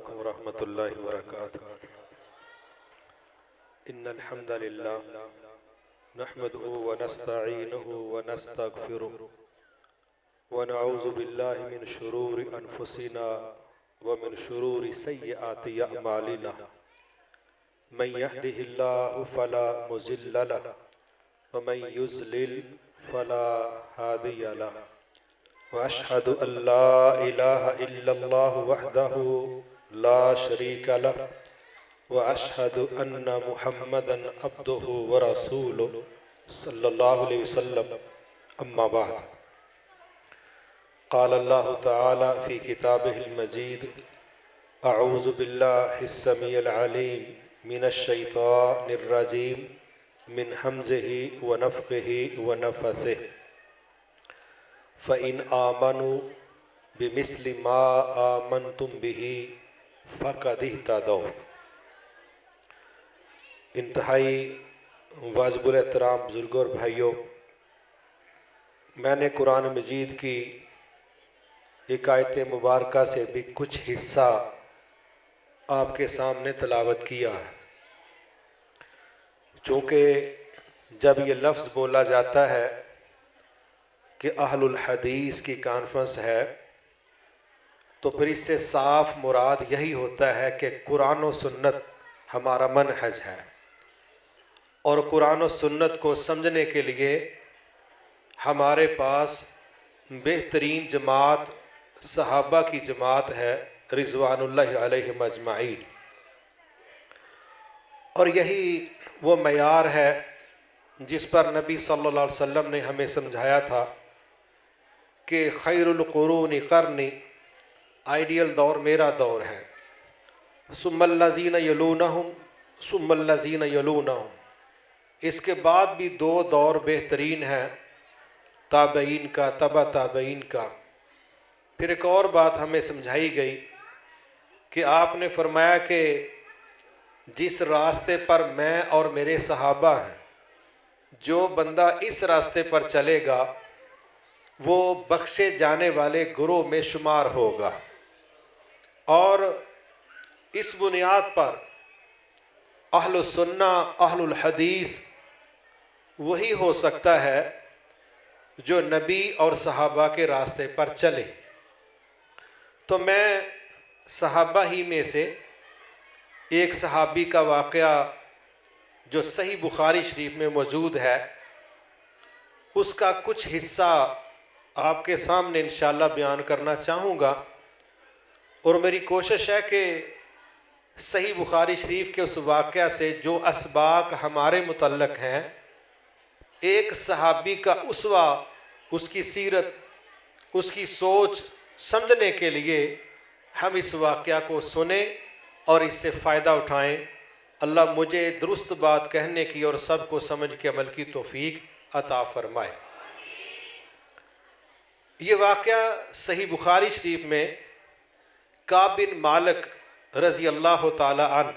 अलैकुम रहमतुल्लाहि व बरकातुहू। इन्नल हम्दलिल्लाह नहमदुहु व नस्तईनुहु व नस्तगफिरुहु व नऊज़ु बिल्लाहि मिन शुरूरि अनफुसिना व मिन शुरूरि सय्यिआति अअमालिना। मन यहदिहिल्लाहु फला मुज़िल्ल लहु व मन युज़लिल फला हादिय लहु। व अशहदु अल्ला इलाहा इल्लल्लाहु वहदहु ला शरीका लहु व अशहदु अन्ना मुहम्मदन अब्दुहु व रसूलुहु सल्लल्लाहु अलैहि वसल्लम। अम्मा बाद। क़ाल अल्लाहु तआला फ़ी किताबिहिल मजीद अऊज़ु बिल्लाहिस समीइल अलीम मिनश शैतानिर रजीम मिन हम्ज़िही व नफ़्ख़िही व नफ़्सिही। फ़इन आमनु बिमिस्लि मा आमनतुम बिही फ़क़द इहतदौ। इंतहाई वाजिबुल एहतराम बुज़ुर्गों और भाइयों, मैंने कुरान मजीद की एक आयत मुबारका से भी कुछ हिस्सा आपके सामने तिलावत किया है। चूँकि जब ये लफ्ज़ बोला जाता है कि अहलुल हदीस की कॉन्फ्रेंस है, तो फिर इससे साफ मुराद यही होता है कि कुरान और सुन्नत हमारा मनहज है और कुरान और सुन्नत को समझने के लिए हमारे पास बेहतरीन जमात सहाबा की जमात है रिज़वानुल्लाहि अलैहिम अजमाइन। और यही वो मयार है जिस पर नबी सल्लल्लाहु अलैहि वसल्लम ने हमें समझाया था कि खैरुल कुरूनी क़र्नी, आइडियल दौर मेरा दौर है। सुम्मल्लज़ीना यलूनहुम सुम्मल्लज़ीना यलूनहुम, इसके बाद भी दो दौर बेहतरीन हैं, ताबईन का, तबा ताबईन का। फिर एक और बात हमें समझाई गई कि आपने फरमाया कि जिस रास्ते पर मैं और मेरे सहाबा हैं, जो बंदा इस रास्ते पर चलेगा वो बख्शे जाने वाले गुरोह में शुमार होगा। और इस बुनियाद पर अहलुल सुन्ना अहलुल हदीस वही हो सकता है जो नबी और सहाबा के रास्ते पर चले। तो मैं सहाबा ही में से एक सहाबी का वाक़या जो सही बुखारी शरीफ में मौजूद है, उसका कुछ हिस्सा आपके सामने इंशाअल्लाह बयान करना चाहूँगा। और मेरी कोशिश है कि सही बुखारी शरीफ के उस वाक़या से जो असबाक हमारे मुतल्लक हैं, एक सहाबी का उसवा, उसकी सीरत, उसकी सोच समझने के लिए हम इस वाक़या को सुने और इससे फ़ायदा उठाएं। अल्लाह मुझे दुरुस्त बात कहने की और सबको समझ के अमल की तौफीक अता फ़रमाए। ये वाक़या सही बुखारी शरीफ में काब बिन मालिक रज़ी अल्लाह ताला अन्हु,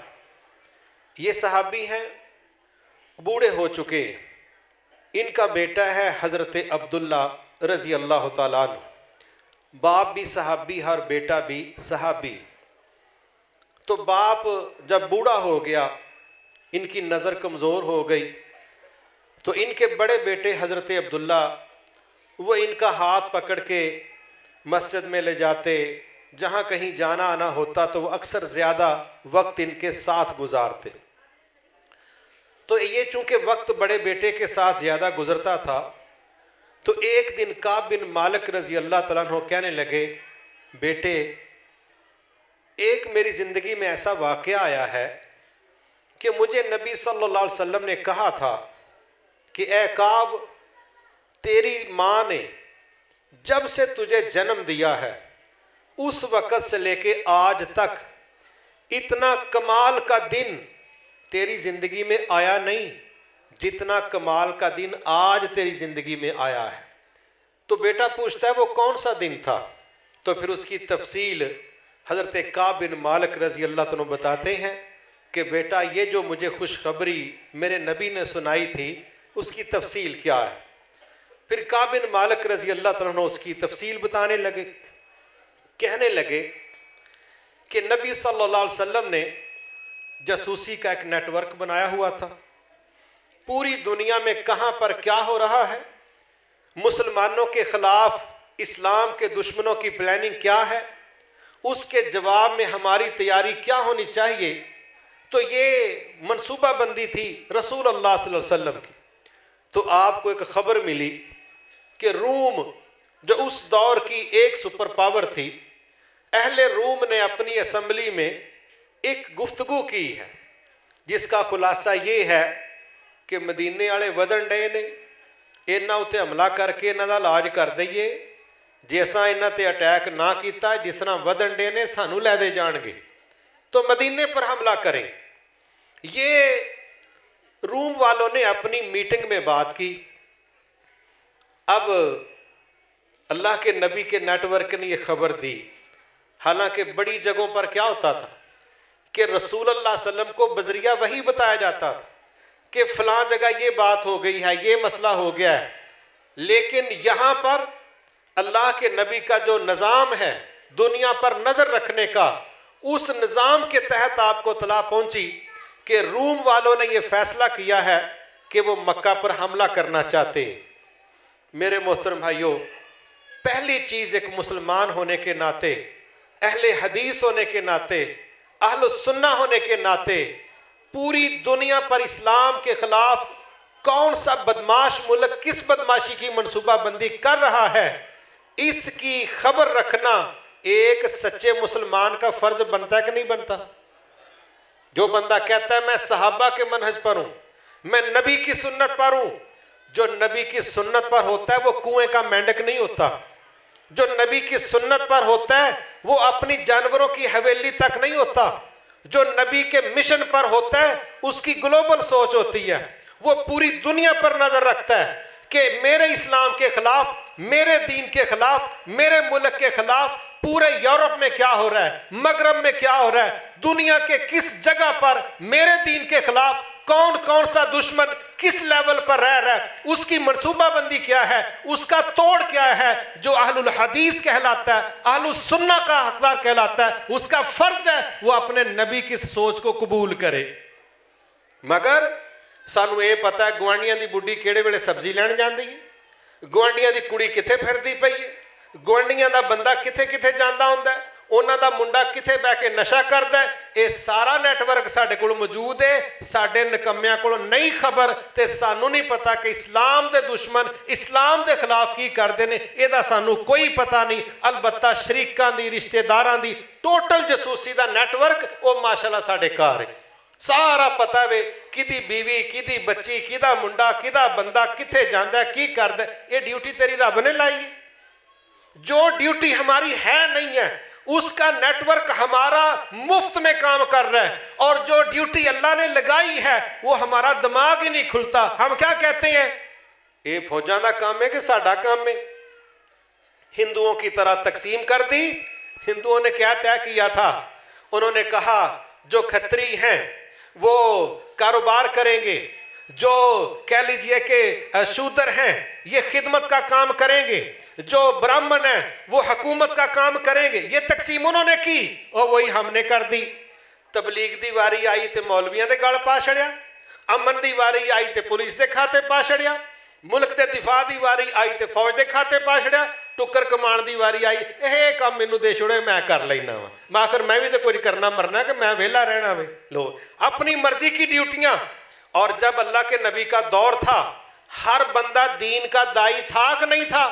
ये सहाबी हैं, बूढ़े हो चुके। इनका बेटा है हज़रत अब्दुल्ला रज़ी अल्लाह ताला अन्हु। बाप भी सहाबी और बेटा भी सहाबी। तो बाप जब बूढ़ा हो गया, इनकी नज़र कमज़ोर हो गई, तो इनके बड़े बेटे हज़रत अब्दुल्ला वो इनका हाथ पकड़ के मस्जिद में ले जाते। जहाँ कहीं जाना आना होता तो वो अक्सर ज़्यादा वक्त इनके साथ गुजारते। तो ये चूँकि वक्त बड़े बेटे के साथ ज़्यादा गुजरता था, तो एक दिन काब बिन मालिक रज़ी अल्लाह तआला अन्हु कहने लगे, बेटे, एक मेरी ज़िंदगी में ऐसा वाक़या आया है कि मुझे नबी सल्लल्लाहु अलैहि वसल्लम ने कहा था कि ए काब, तेरी माँ ने जब से तुझे जन्म दिया है उस वक़्त से लेके आज तक इतना कमाल का दिन तेरी ज़िंदगी में आया नहीं जितना कमाल का दिन आज तेरी ज़िंदगी में आया है। तो बेटा पूछता है वो कौन सा दिन था? तो फिर उसकी तफसील हज़रत काब बिन मालिक रज़ी अल्लाह तआला बताते हैं कि बेटा, ये जो मुझे खुशखबरी मेरे नबी ने सुनाई थी उसकी तफसील क्या है। फिर काब बिन मालिक रज़ी अल्लाह तआला अन्हु उसकी तफसील बताने लगे। कहने लगे कि नबी सल्लल्लाहु अलैहि वसल्लम ने जासूसी का एक नेटवर्क बनाया हुआ था। पूरी दुनिया में कहाँ पर क्या हो रहा है, मुसलमानों के खिलाफ इस्लाम के दुश्मनों की प्लानिंग क्या है, उसके जवाब में हमारी तैयारी क्या होनी चाहिए। तो ये मनसूबाबंदी थी रसूल अल्लाह सल्लल्लाहु अलैहि वसल्लम की। तो आपको एक खबर मिली कि रूम जो उस दौर की एक सुपर पावर थी, अहले रूम ने अपनी असम्बली में एक गुफ्तगू की है जिसका खुलासा ये है कि मदीने वाले वधन डे ने, इन्हों उत्ते हमला करके इन्हों का इलाज कर दईए, जे असां इन्हां ते अटैक ना किया जिस तरह वधन डे ने सानू लै दे जाणगे, तो मदीने पर हमला करें। ये रूम वालों ने अपनी मीटिंग में बात की। अब अल्लाह के नबी के नेटवर्क ने यह खबर दी, हालांकि बड़ी जगहों पर क्या होता था कि रसूल अल्लाह सल्लम को बजरिया वही बताया जाता था कि फलां जगह ये बात हो गई है, ये मसला हो गया है। लेकिन यहाँ पर अल्लाह के नबी का जो निज़ाम है दुनिया पर नज़र रखने का, उस निज़ाम के तहत आपको तला पहुँची कि रूम वालों ने यह फैसला किया है कि वो मक्का पर हमला करना चाहते हैं। मेरे मोहतरम भाइयों, पहली चीज़ एक मुसलमान होने के नाते, अहले हदीस होने के नाते, अहलुस सुन्ना होने के नाते, पूरी दुनिया पर इस्लाम के खिलाफ कौन सा बदमाश मुल्क किस बदमाशी की मनसूबाबंदी कर रहा है, इसकी खबर रखना एक सच्चे मुसलमान का फर्ज बनता है कि नहीं बनता। जो बंदा कहता है मैं सहाबा के मनहज पर हूं, मैं नबी की सुन्नत पर हूं, जो नबी की सुन्नत पर होता है वो कुएं का मेंढक नहीं होता। जो नबी की सुन्नत पर होता है वो अपनी जानवरों की हवेली तक नहीं होता। जो नबी के मिशन पर होता है उसकी ग्लोबल सोच होती है, वो पूरी दुनिया पर नजर रखता है कि मेरे इस्लाम के खिलाफ, मेरे दीन के खिलाफ, मेरे मुल्क के खिलाफ पूरे यूरोप में क्या हो रहा है, मगरब में क्या हो रहा है, दुनिया के किस जगह पर मेरे दीन के खिलाफ कौन कौन सा दुश्मन किस लेवल पर रह रहा है, उसकी मनसूबाबंदी क्या है, उसका तोड़ क्या है। जो अहलुल हदीस कहलाता है, अहलुस सुन्ना का हकदार कहलाता है, उसका फर्ज है वो अपने नबी की सोच को कबूल करे। मगर सानू ये पता है गुआंढियां दी बुढ़ी किहड़े वेले सब्जी लैण जांदी है, गुआंढियां दी कुड़ी किथे फिरदी पई है, गुआंढियां दा बंदा किथे किथे जांदा हुंदा है, उन्हां दा मुंडा किथे बह के नशा करदा है। ये सारा नेटवर्क साडे कोल मौजूद है, साडे निकम्मियां कोल नहीं खबर ते सानू नहीं पता कि इस्लाम दे दुश्मन इस्लाम दे खिलाफ की करदे ने, इहदा सानू कोई पता नहीं। अलबत्ता शरीकां दी, रिश्तेदारां दी टोटल जसूसी दा नेटवर्क वो माशाअल्लाह साडे घर है, सारा पता वे किदी बीवी, किदी बच्ची, किदा मुंडा, किदा बंदा किथे जांदा की करदा। ये ड्यूटी तेरी रब ने लाई है। जो ड्यूटी हमारी है नहीं है उसका नेटवर्क हमारा मुफ्त में काम कर रहा है, और जो ड्यूटी अल्लाह ने लगाई है वो हमारा दिमाग ही नहीं खुलता। हम क्या कहते हैं, ये फौजां दा काम है कि साडा काम है। हिंदुओं की तरह तकसीम कर दी। हिंदुओं ने क्या तय किया था, उन्होंने कहा जो खत्री हैं वो कारोबार करेंगे, जो कह लीजिए कि शूद्र हैं ये खिदमत का काम करेंगे, जो ब्राह्मण है वो हुकूमत का काम करेंगे। ये तकसीम उन्होंने की और वही हमने कर दी। तबलीग दी वारी आई तो मौलवियां दे गल पा छड़िया, अमन दी वारी आई तो पुलिस दे खाते पा छड़िया, मुल्क के दिफा दी वारी आई तो फौज दे खाते पा छड़िया, टुकर कमान दी वारी आई यह काम मैनू दे छोड़े मैं कर लेना वा, मैं आखिर मैं भी तो कोई करना मरना कि मैं वेला रहना वे। लो अपनी मर्जी की ड्यूटियां। और जब अल्लाह के नबी का दौर था हर बंदा दीन का दाई था कि नहीं था,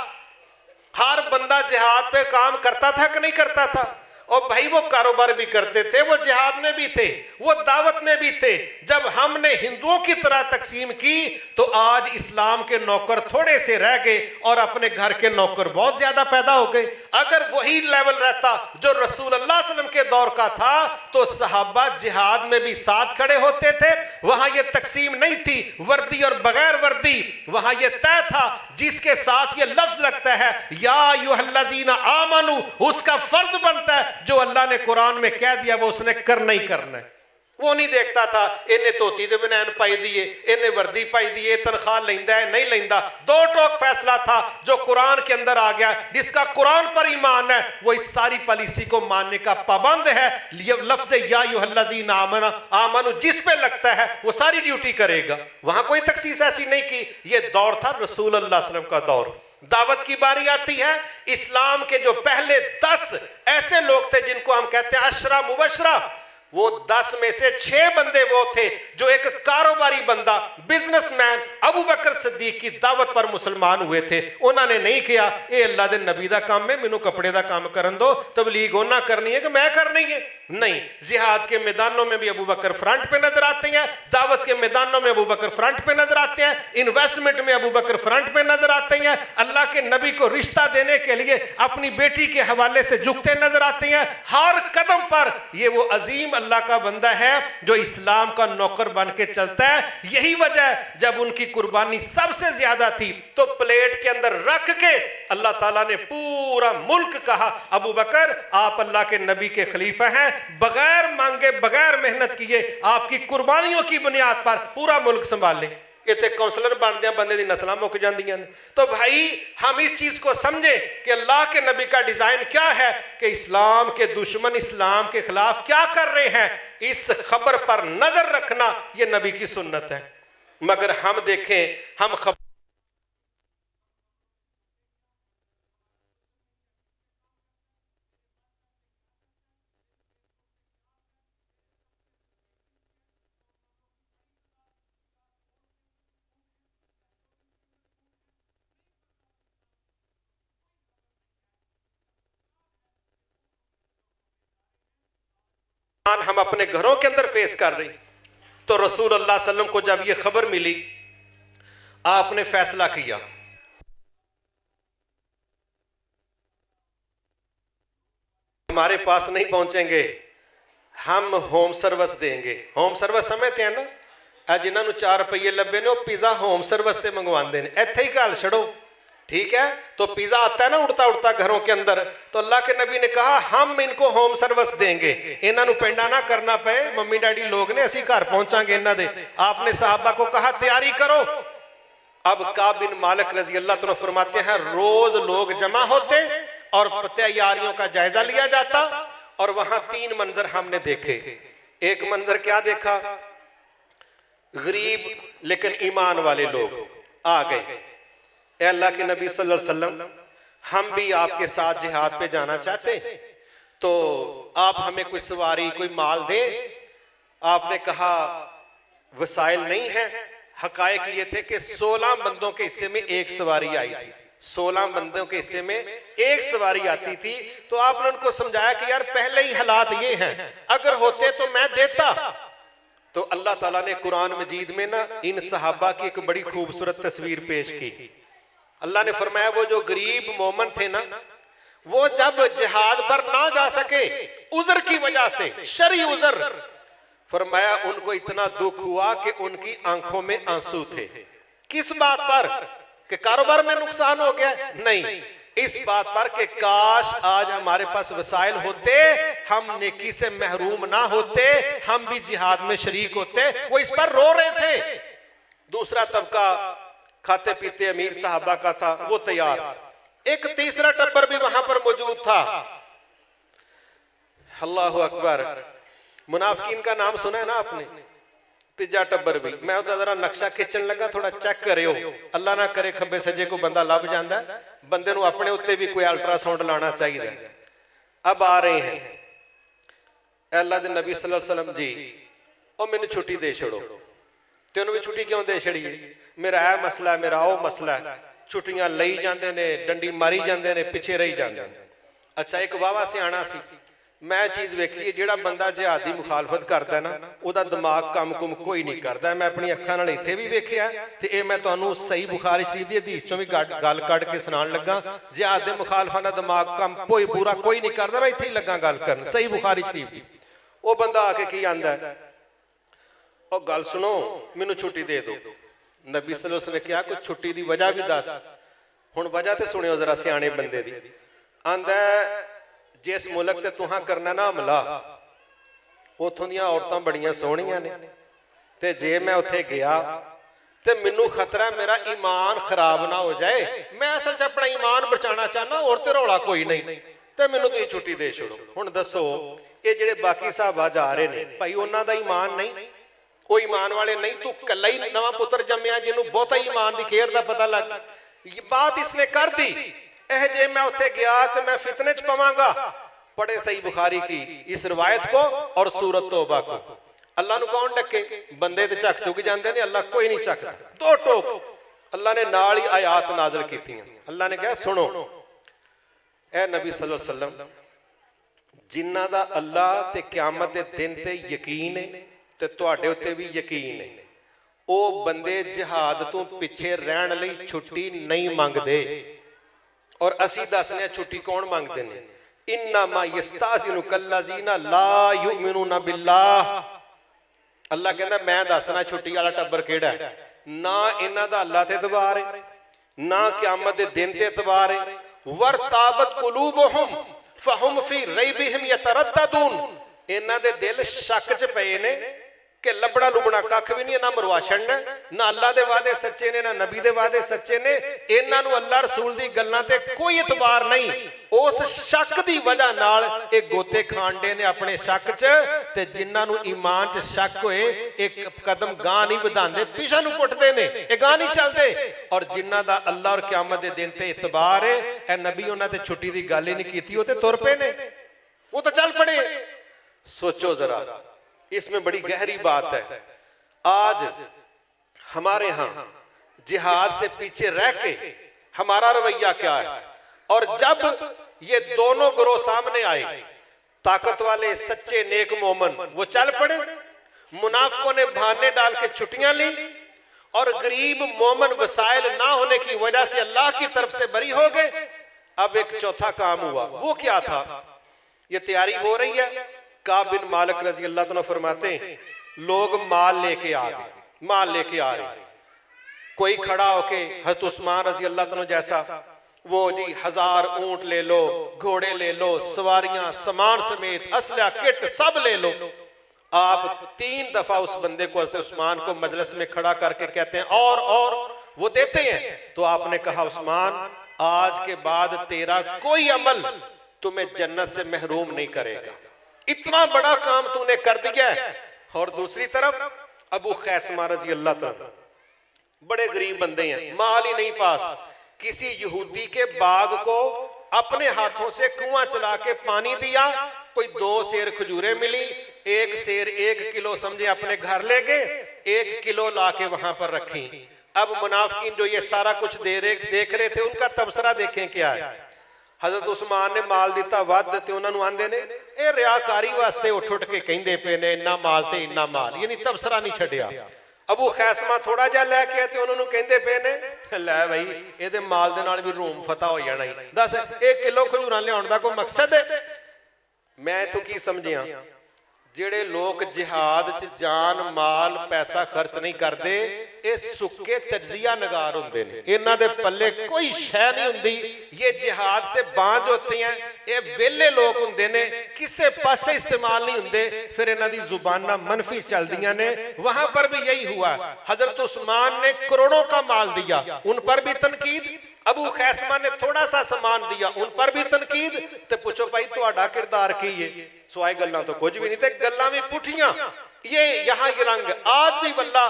हर बंदा जिहाद पे काम करता था कि नहीं करता था। और भाई वो कारोबार भी करते थे, वो जिहाद में भी थे, वो दावत में भी थे। जब हमने हिंदुओं की तरह तकसीम की तो आज इस्लाम के नौकर थोड़े से रह गए और अपने घर के नौकर बहुत ज्यादा पैदा हो गए। अगर वही लेवल रहता जो रसूल अल्लाह सल्लल्लाहु अलैहि वसल्लम के दौर का था तो सहाबा जिहाद में भी साथ खड़े होते थे। वहां ये तकसीम नहीं थी वर्दी और बगैर वर्दी, वहां ये तय था जिसके साथ ये लफ्ज लगता है या अय्युहल्लज़ीना आमनू, उसका फर्ज बनता है जो अल्लाह ने कुरान में कह दिया वो उसने करना ही करना है। वो नहीं देखता था इन्हें धोती दे बनैन पाई दिए, इन्हें वर्दी पाई दिए, तनख्वाह लेंदा है नहीं लेंदा। दो टोक फैसला था जो कुरान के अंदर आ गया। जिसका कुरान पर ईमान है वो इस सारी पॉलिसी को मानने का पाबंद है। लफ्ज़ या अय्युहल्लज़ीना आमनू जिस पे लगता है वो सारी ड्यूटी करेगा। वहां कोई तखसीस ऐसी नहीं की। ये दौर था रसूल अल्लाह सल्लल्लाहु अलैहि वसल्लम का दौर। दावत की बारी आती है। इस्लाम के जो पहले 10 ऐसे लोग थे जिनको हम कहते हैं अशरा मुबशरा, वो 10 में से 6 बंदे वो थे जो एक कारोबारी बंदा बिजनेसमैन अबू बकर सिद्दीक की दावत पर मुसलमान हुए थे। उन्होंने नहीं किया ये अल्लाह दे नबी दा काम है, मैनू कपड़े दा काम करन दो, तबलीग होना करनी है कि मैं करनी है। नहीं, जिहाद के मैदानों में भी अबू बकर फ्रंट पे नजर आते हैं, दावत के मैदानों में अबू बकर फ्रंट पे नजर आते हैं, इन्वेस्टमेंट में अबू बकर फ्रंट पे नजर आते हैं, अल्लाह के नबी को रिश्ता देने के लिए अपनी बेटी के हवाले से झुकते नजर आते हैं। हर कदम पर ये वो अजीम अल्लाह का बंदा है जो इस्लाम का नौकर बन के चलता है। यही वजह है जब उनकी कुर्बानी सबसे ज्यादा थी तो प्लेट के अंदर रख के अल्लाह ताला ने पूरा मुल्क कहा, अबू बकर आप अल्लाह के नबी के खलीफा हैं, बगैर मांगे बगैर मेहनत किए आपकी कुर्बानियों की बुनियाद पर पूरा मुल्क संभाल ले। इतने काउंसलर बनदे बंदे दी नस्लां मुक जांदियां ने। तो भाई हम इस चीज को समझे कि अल्लाह के नबी का डिजाइन क्या है कि इस्लाम के दुश्मन इस्लाम के खिलाफ क्या कर रहे हैं, इस खबर पर नजर रखना यह नबी की सुन्नत है। मगर हम देखें, हम खबर हम अपने घरों के अंदर फेस कर रहे। तो रसूल अल्लाह सल्लल्लाहु अलैहि वसल्लम को जब यह खबर मिली, आपने फैसला किया हमारे पास नहीं पहुंचेंगे, हम होम सर्विस देंगे। होम सर्विस समझते हैं ना, जिन्होंने 4 रुपये लभे ने पिज़्ज़ा होम सर्विस से मंगवाते हैं। इत्थे ही गल छड़ो, ठीक है। तो पिज़्ज़ा आता है ना उड़ता उड़ता घरों के अंदर, तो अल्लाह के नबी ने कहा हम इनको होम सर्विस देंगे, इन्हों पेंडा ना करना पे, मम्मी डैडी लोग ने असी घर पहुंचांगे इन्हों दे। आपने साहबा को कहा तैयारी करो। अब काब बिन मालिक रजी अल्लाह तआला फरमाते हैं रोज लोग जमा होते और तैयारियों का जायजा लिया जाता। और वहां 3 मंजर हमने देखे। एक मंजर क्या देखा, गरीब लेकिन ईमान वाले लोग आ गए, अल्लाह के नबी सल्लल्लाहु अलैहि वसल्लम हम भी आपके साथ जिहाद पे जाना चाहते, तो आप हमें कोई सवारी कोई माल दे। आपने कहा वसाइल नहीं है। हकायक ये थे कि 16 बंदों के हिस्से में एक सवारी आई थी, 16 बंदों के हिस्से में एक सवारी आती थी। तो आपने उनको समझाया कि यार पहले ही हालात ये हैं, अगर होते तो मैं देता। तो अल्लाह ताला ने कुरान मजीद में ना इन सहाबा की एक बड़ी खूबसूरत तस्वीर पेश की। अल्लाह ने फरमाया वो जो गरीब मोमन थे ना, वो जब जिहाद पर ना जा सके उज़र की वजह से, शरी उज़र, फरमाया उनको इतना दुख हुआ कि उनकी आंखों में आंसू थे। किस बात पर? कि कारोबार में नुकसान हो गया? नहीं, इस बात पर कि काश आज हमारे पास वसाइल होते, हम नेकी से महरूम ना होते, हम भी जिहाद में शरीक होते। वो इस पर रो रहे थे। दूसरा तबका खाते पीते अमीर साहबा का था, वो तैयार। एक तीसरा टब्बर भी वहां पर मौजूद था। अल्लाहु अकबर। मुनाफिकीन का नाम सुना है ना आपने? तीजा टब्बर भी। मैं जरा नक्शा खिंचन लगा, थोड़ा चेक करियो, अल्लाह ना करे खब्बे सज्जे को बंदा लभ जाता, बंदे नूं अपने उत्ते भी कोई अल्ट्रासाउंड लाना चाहिए। अब आ रहे हैं अल्लाह दे नबी सल्लल्लाहु अलैहि वसल्लम जी, और मैनू छुट्टी दे छड़ो। तेनों भी छुट्टी क्यों दे छड़ी? मेरा यह मसला है, मेरा वो मसला है। छुट्टियां लई जाते ने, डंडी मारी जाते ने, पिछे रही जाते हैं। अच्छा, एक वावा सियाणा सी, मैं चीज़ वेखी, जो बंदा जिहादी मुखालफत करता ना, उसका दिमाग काम कुम कोई नहीं करता। मैं अपनी अखां नाल इत्थे भी वेखिया, ते ये मैं तुहानूं सही बुखारी शरीफ दी हदीस चों भी गल कढ के सुनाण लगा। जिहाद दे मुखालफां दा दिमाग काम कोई पूरा कोई नहीं करता। मैं इत्थे ही लगा गल करन सही बुखारी शरीफ दी। वो बंदा आके की आंदा, और गल सुनो, मैनूं छुट्टी दे दो। नबी सल्लल्लाहु अलैहि वसल्लम ने कहा कुछ छुट्टी की वजह भी दस। हुण वजह तो सुनियो जरा सियाणे बंदे दी। आंदा जिस मुल्क ते तुहां करना ना हमला, ਉੱਥੋਂ ਦੀਆਂ ਔਰਤਾਂ ਬੜੀਆਂ ਸੋਹਣੀਆਂ ਨੇ ਤੇ ਜੇ ਮੈਂ ਉੱਥੇ ਗਿਆ ਤੇ ਮੈਨੂੰ ਖਤਰਾ ਮੇਰਾ ਈਮਾਨ ਖਰਾਬ ਨਾ ਹੋ ਜਾਏ। ਮੈਂ ਅਸਲ 'ਚ ਆਪਣਾ ਈਮਾਨ ਬਚਾਉਣਾ ਚਾਹੁੰਦਾ, ਹੋਰ ਤੇ ਰੌਲਾ ਕੋਈ ਨਹੀਂ, ਤੇ ਮੈਨੂੰ ਤੁਸੀਂ ਛੁੱਟੀ ਦੇ ਛੱਡੋ। ਹੁਣ ਦੱਸੋ ਇਹ ਜਿਹੜੇ ਬਾਕੀ ਸਾਹਬਾ ਜਾ ਰਹੇ ਨੇ ਭਾਈ, ਉਹਨਾਂ ਦਾ ਈਮਾਨ ਨਹੀਂ, ਉਹ ਈਮਾਨ ਵਾਲੇ ਨਹੀਂ, ਤੂੰ ਕੱਲਾ ਹੀ ਨਵਾਂ ਪੁੱਤਰ ਜੰਮਿਆ ਜਿਹਨੂੰ ਬਹੁਤਾ ਈਮਾਨ ਦੀ ਖੇਰ ਦਾ ਪਤਾ ਲੱਗ। ਇਹ ਬਾਤ ਇਸਨੇ ਕਰ दी, ਇਹ ਜੇ मैं उत्थे गया तो मैं फितने च पवांगा। पढ़े सही बुखारी की इस रवायत को और सूरत तौबा को। अल्लाह नूं कौन डके? बंदे ते झक चुक जाते हैं, अल्लाह कोई नहीं झकदा। दो टोक अल्लाह ने नाल ही आयात नाज़िल कीतियां। अल्लाह ने कहा सुनो ए नबी सल्लल्लाहु अलैहि वसल्लम, जिन्हां दा अल्लाह ते क़यामत दे दिन ते यकीन है ते तुहाडे उत्ते भी यकीन है, ਉਹ ਬੰਦੇ जिहाद तो पिछे रहन लई छुट्टी नहीं मंगते। और असी दसने छुट्टी कौन मंगते हैं? इन्नमा यस्ताज़िनु कल्लज़ीना ला युमिनूना बिल्लाह। अल्लाह कहता मैं दसना छुट्टी वाला टब्बर केड़ा है। ना इन्हां दा अल्लाह ते एतबार है, ना क़यामत दे दिन ते एतबार है। वरताबत कुलूबुहुम फहुम फी रैबिहिम यतरद्ददून। इन्हां दे दिल शक च पए ने कि लबड़ा लुबड़ा कख भी नहीं, ना मरवाशन ना अल्लाह दे वादे सच्चे ने, ना नबी दे वादे सच्चे ने। इन्हां नूं अल्लाह रसूल दी गल्लां ते कोई इतबार नहीं। उस शक दी वजह नाल ये गोते खांडे ने अपने शक च, ते जिन्हां नूं ईमान च शक होए एक कदम गां नहीं वधांदे, पिछे नूं पुटदे ने, ये गां नहीं चलदे। और जिन्हां दा अल्लाह और क़यामत दे दिन ते इतबार है, ए नबी उन्हां ते छुट्टी दी गल ही नहीं कीती, वो ते तुर पे ने, वो तो चल पड़े। सोचो जरा, इसमें बड़ी गहरी बात है। आज हमारे यहां जिहाद से पीछे रह के हमारा रवैया क्या है? और जब ये दोनों गिरोह सामने आए, ताकत वाले सच्चे नेक मोमन वो चल पड़े, मुनाफिकों ने बहाने डाल के छुट्टियां ली, और गरीब मोमन वसाइल ना होने की वजह से अल्लाह की तरफ से बरी हो गए। अब एक चौथा काम हुआ, वो क्या था? ये तैयारी हो रही है। काब बिन मालिक रजी अल्लाह तआला फरमाते हैं, लोग माल लेके आ गए, माल लेके आ रहे। कोई खड़ा होके हज़रत उस्मान रजी अल्लाह तआला जैसा, वो जी 1000 ऊंट ले लो, घोड़े ले लो, सवारियां सामान समेत असला किट सब ले लो। आप 3 दफा उस बंदे को, हज़रत उस्मान को मजलिस में खड़ा करके कहते हैं और वो देते हैं। तो आपने कहा उस्मान, आज के बाद तेरा कोई अमल तुम्हें जन्नत से महरूम नहीं करेगा, इतना बड़ा काम तूने कर दिया है। और दूसरी तरफ अबू खैसमा रजी अल्लाह तआला, बड़े गरीब बंदे हैं, माल ही नहीं पास, किसी यहूदी के बाग को अपने हाथों से कुआं चला के पानी दिया, कोई 2 सेर खजूरें मिली, 1 सेर 1 किलो समझे अपने घर ले गए, 1 किलो ला के वहां पर रखी। अब मुनाफिकीन जो ये सारा कुछ देख रहे थे, उनका तबसरा देखें क्या है। हजरत उस्मान ने माल दिता वध, ते उन्होंने आंदे ने ये रियाकारी वास्ते उठ के कहंदे पे ने इन्ना माल ते इन्ना माल, यानी तबसरा नहीं छड्डिया। अबू खैसमा थोड़ा जा लैके आए ते उन्होंने कहंदे पे ने लै भाई इहदे माल दे नाल भी रूम फतह हो जाना ही। दस 1 किलो खजूरां लियाउण दा कोई मकसद है? मैं तो की समझिया, ਜਿਹੜੇ ਲੋਕ जिहाद च जान माल पैसा खर्च नहीं करते, ये सुक्के तजिया नगार होंदे ने, इन्हां दे पल्ले कोई शै नहीं हुंदी। ये जिहाद से बांझ होते हैं, ये वेले लोग हुंदे ने, किसे पासे इस्तेमाल नहीं हुंदे, फिर इन्हां दी जुबानां मनफी चलदियां ने। वहां पर भी यही हुआ। हजरत उस्मान ने करोड़ों का माल दिया, उन पर भी तनकीद। अबू खैसमा ने थोड़ा सा सामान दिया, उन पर भी तनकीद। ते पूछो भाई तुहाडा किरदार की है? सुआए गल्लां तो कुछ भी नहीं, ते गल्लां भी पुठियां। ये यहाँ ये रंग आज भी वल्ला,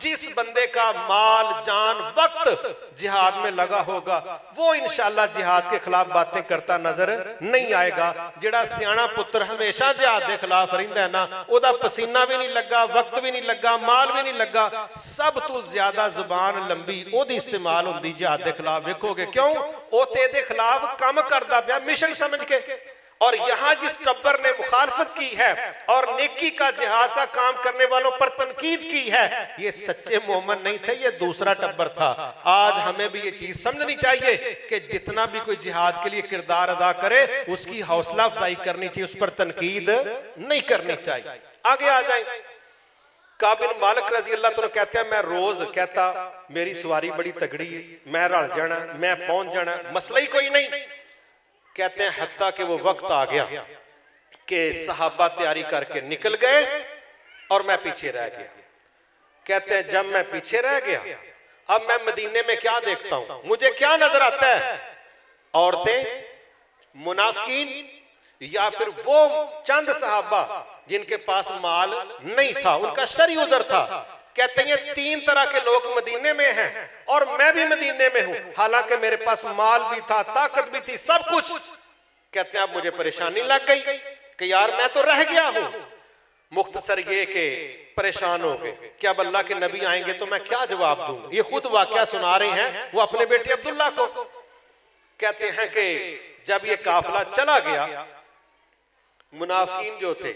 जिस बंदे का माल जान वक्त जिहाद में लगा होगा, वो इंशाअल्लाह जिहाद के खिलाफ बातें करता नजर नहीं आएगा। जेड़ा सियाना पुत्र हमेशा जिहाद के खिलाफ रहिंदा है ना, ओदा पसीना भी नहीं लगा, वक्त भी नहीं लगा, माल भी नहीं लगा, सब तो ज्यादा जुबान लंबी ओदी इस्तेमाल होंदी जिहाद के खिलाफ। वेखोगे क्यों? ओ ते दे खिलाफ काम करदा पिया मिशन समझ के। और यहां जिस टब्बर ने मुखालफत की है और नेकी का जिहाद का काम करने वालों पर तनकीद की है, ये सच्चे मोमन नहीं थे, ये दूसरा टब्बर था। आज हमें भी ये चीज समझनी चाहिए कि जितना भी कोई जिहाद के लिए किरदार अदा करे, उसकी हौसला अफजाई करनी चाहिए, उस पर तनकीद नहीं करनी चाहिए। आगे आ जाए, काब बिन मालिक रजी अल्लाह तआला कहते हैं, मैं रोज कहता मेरी सवारी बड़ी तगड़ी है, मैं रल जाना, मैं पहुंच जाना, मसला ही कोई नहीं। कहते हैं हत्ता कि वो वक्त आ गया, कि सहाबा तैयारी करके निकल गए और मैं पीछे रह गया। कहते हैं जब मैं पीछे रह गया, अब मैं मदीने में क्या देखता हूं, मुझे क्या नजर आता है, औरतें, मुनाफिकीन या फिर वो चंद सहाबा जिनके पास माल नहीं था, उनका शरई उज़र था। कहते हैं 3 तरह के लोग मदीने में हैं और मैं भी मदीने में हूं, हालांकि मेरे पास माल भी था, ताकत भी थी, सब कुछ। कहते हैं अब मुझे परेशानी लग गई कि यार मैं तो रह गया हूं। मुख्तसर ये के परेशान हो गए कि अब अल्लाह के नबी आएंगे तो मैं क्या जवाब दूंगा। ये खुद वाकया सुना रहे हैं वो अपने बेटे अब्दुल्ला को। कहते हैं कि जब ये काफिला चला गया, मुनाफिकीन जो थे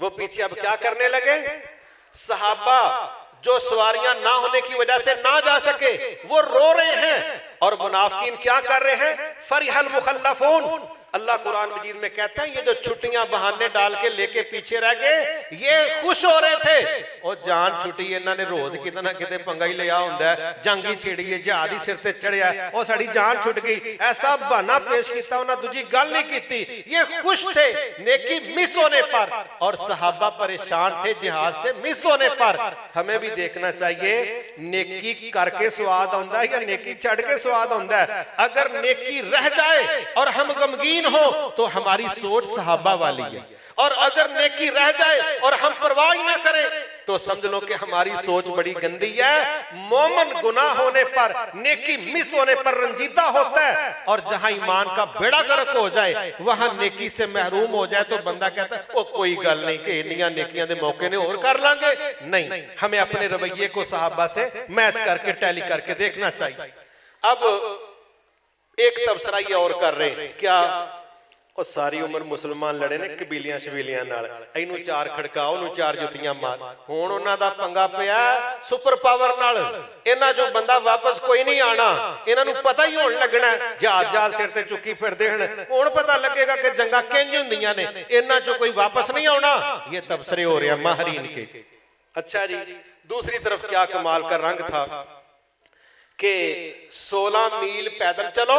वो पीछे अब क्या करने लगे, सहाबा जो सवारियां ना होने की वजह से ना जा सके वो रो रहे हैं, और मुनाफिकीन क्या कर रहे हैं, फरिहल मुखल्लफून। अल्लाह कुरान मजीद में कहते हैं ये जो छुट्टियां बहाने डाल के लेके पीछे रह गए, ये खुश हो रहे थे। और जान छुट्टी इन्होंने रोज कितना कितने पंगा ही लिया होंदा है, जंगी छिड़ी है, जहाद ही सिर से चढ़िया, और साड़ी जान छुट गई, ऐसा बहाना पेश किया, उन्हें दूजी गल नहीं की। ये खुश थे नेकी मिस होने पर, और सहाबा परेशान थे जिहाद से मिस होने पर। हमें भी देखना चाहिए नेकी करके स्वाद आंदा है या नेकी चढ़ के स्वाद आंदा है। अगर नेकी रह जाए और हम गमगीन हो तो हमारी सोच सहाबा वाली है, और अगर नेकी रह जाए और हम परवाह ना करें तो समझ लो कि हमारी सोच बड़ी गंदी है। मोमन गुनाह होने पर, नेकी मिस होने पर रंजीदा होता है, और जहां ईमान का बेड़ा गर्क हो जाए, वहां नेकी से महरूम हो जाए तो बंदा कहता है ओ कोई गल नहीं कि इन्नियां नेकियां दे मौके ने और कर लांगे। नहीं, हमें अपने रवैये को सहाबा से मैच करके टैली करके देखना चाहिए। अब एक तबसरा ये और कर रहे हैं, क्या और सारी उम्र मुसलमान लड़े ने कबीलियां शबीलियां नाल, इनू 4 खड़काओ, ओनू 4 जुतियां मार। हुण उन्हां दा पंगा पिया सुपर पावर नाल। इन्हां जो बंदा वापस कोई नहीं आना, इन्हां नू पता ही होण लगना जहाज जहाज सिर ते चुकी फिरदे हन, हुण पता लगेगा कि जंगां किंज हुंदियां ने, इन्हां चो कोई वापस नहीं आना। ये तबसरे हो रहे हैं माहरीन के। अच्छा जी, दूसरी तरफ क्या कमाल का रंग था कि 16 मील पैदल चलो,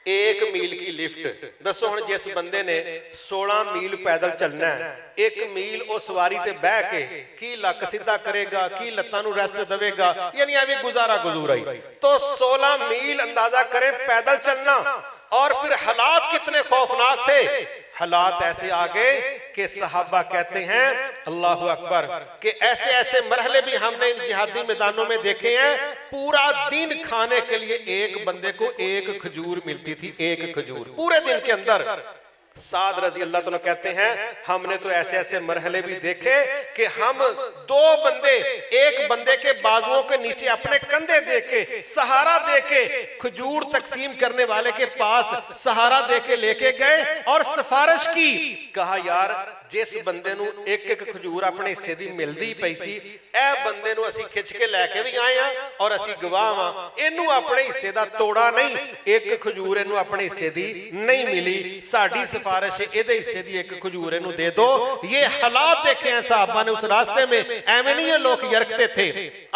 1 मील की लिफ्ट। दसो हुण जिस बंदे ने 16 मील पैदल चलना है, 1 मील ओ सवारी ते बह के की लक सीधा करेगा, की लत्तां नू रेस्ट देवेगा, यानी एवें गुजारा गुजूरा ही। तो 16 मील अंदाजा करें पैदल चलना, और फिर हालात कितने खौफनाक थे। हालात ऐसे आ गए कि सहाबा कहते हैं अल्लाहु अकबर कि ऐसे ऐसे मरहले भी हमने इन जिहादी मैदानों में देखे हैं। पूरा दिन खाने के लिए एक बंदे को 1 खजूर मिलती थी, 1 खजूर पूरे दिन के अंदर। साद रजी अल्लाह तआला कहते हैं हमने तो ऐसे ऐसे मरहले भी देखे कि हम 2 बंदे एक बंदे के बाजुओं के नीचे अपने कंधे दे के सहारा दे के खजूर तकसीम करने वाले के पास सहारा दे के लेके गए और सिफारिश की। कहा यार जिस बंदे नू 1-1 खजूर अपने हिस्से दी मिलदी पई सी, ए बंदे नू असीं खिच के लैके भी आए हां और असीं गवाह हां, इनू अपने हिस्से दा तोड़ा नहीं, 1 खजूर इनू अपने हिस्से दी नहीं मिली, साडी सिफारिश इहदे हिस्से दी 1 खजूर इनू दे दो। ये हालात देखे हैं साहबा ने उस रास्ते में, एवें नहीं ये लोग यरकते थे।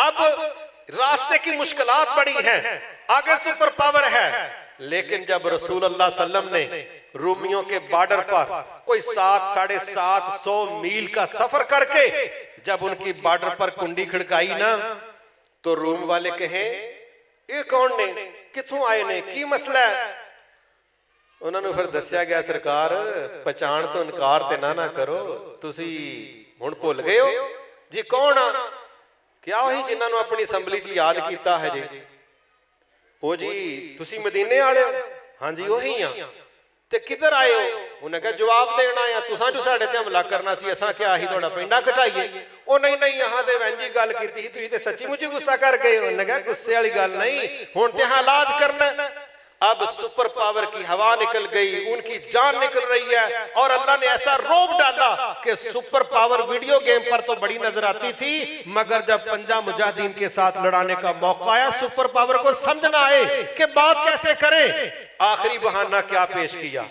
अब रास्ते की मुश्किलात बड़ी हैं, आगे सुपर पावर है, लेकिन जब रसूल अल्लाह सल्लम ने रूमियों के बॉर्डर पर कोई 700-750 मील का सफर करके जब उनकी बॉर्डर पर कुंडी खड़काई ना, तो रूम वाले कहे ये कौन ने, किथों आए ने, की मसला है। उन्होंने फिर दस्या गया सरकार पहचान तो इनकार ते ना करो, तुसी हुण भुल गए हो जी कौन आ। क्या वही जिन्होंने अपनी असैम्बली च याद किया है जी, ओ जी तुसी मदीने वाले हो, हाँ जी वही हाँ, ते किधर आए हो। उन्हें कहा जवाब देना आया, तुसा जो साडे ते हमला करना सी, असां क्या ही तुहाडा पिंडा घटाइए। ओ नहीं नहीं यहाँ ते वैंजी गल कीती, तुसीं ते सच्ची मुची गुस्सा कर गए। उन्हें कहा गुस्से वाली गल नहीं, हुण ते हां इलाज करना। अब सुपर पावर की हवा निकल गई, उनकी जान निकल रही है, और अल्लाह ने ऐसा रोब डाला कि सुपर पावर वीडियो गेम पर तो बड़ी नजर आती थी, मगर जब पंजा मुजाहिदीन के साथ लड़ाने का मौका आया सुपर पावर को समझना आए कि बात कैसे करें। आखिरी बहाना क्या पेश किया,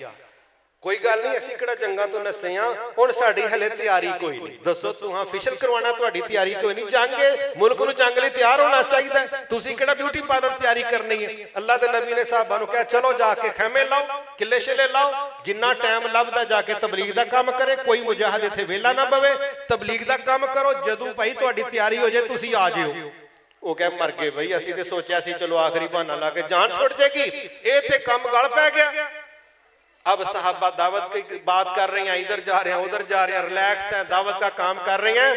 कोई गल नहीं, असीं किहड़ा जंगां तो नस्से हां, हुण साडी हले तैयारी कोई नहीं। दसो तू ऑफिशियल करवाना, तुहाडी तैयारी कोई नहीं। जंग मुल्क नूं जंग लई तैयार होना चाहिए। तुसीं किहड़ा ब्यूटी पार्लर तैयारी करनी है। अल्लाह दे नबी ने साहबां नूं कहा चलो जाके खैमे लाओ, किले शिले लाओ, जिन्ना टाइम लभदा जाके तबलीग दा काम करे। कोई मुजाहिद इत्थे वेला ना बवे, तबलीग दा काम करो। जदों भाई तुहाडी तैयारी हो जाए तुसीं आ जिओ। वो कह मर गए भाई, असीं ते सोचिया सी चलो आखिरी बहाना ला के जान छुट जाएगी, ये ते काम गल पै गया। अब साहबा दावत की बात कर रहे हैं, इधर जा रहे हैं उधर जा रहे हैं, रिलैक्स हैं, दावत का काम कर रहे हैं,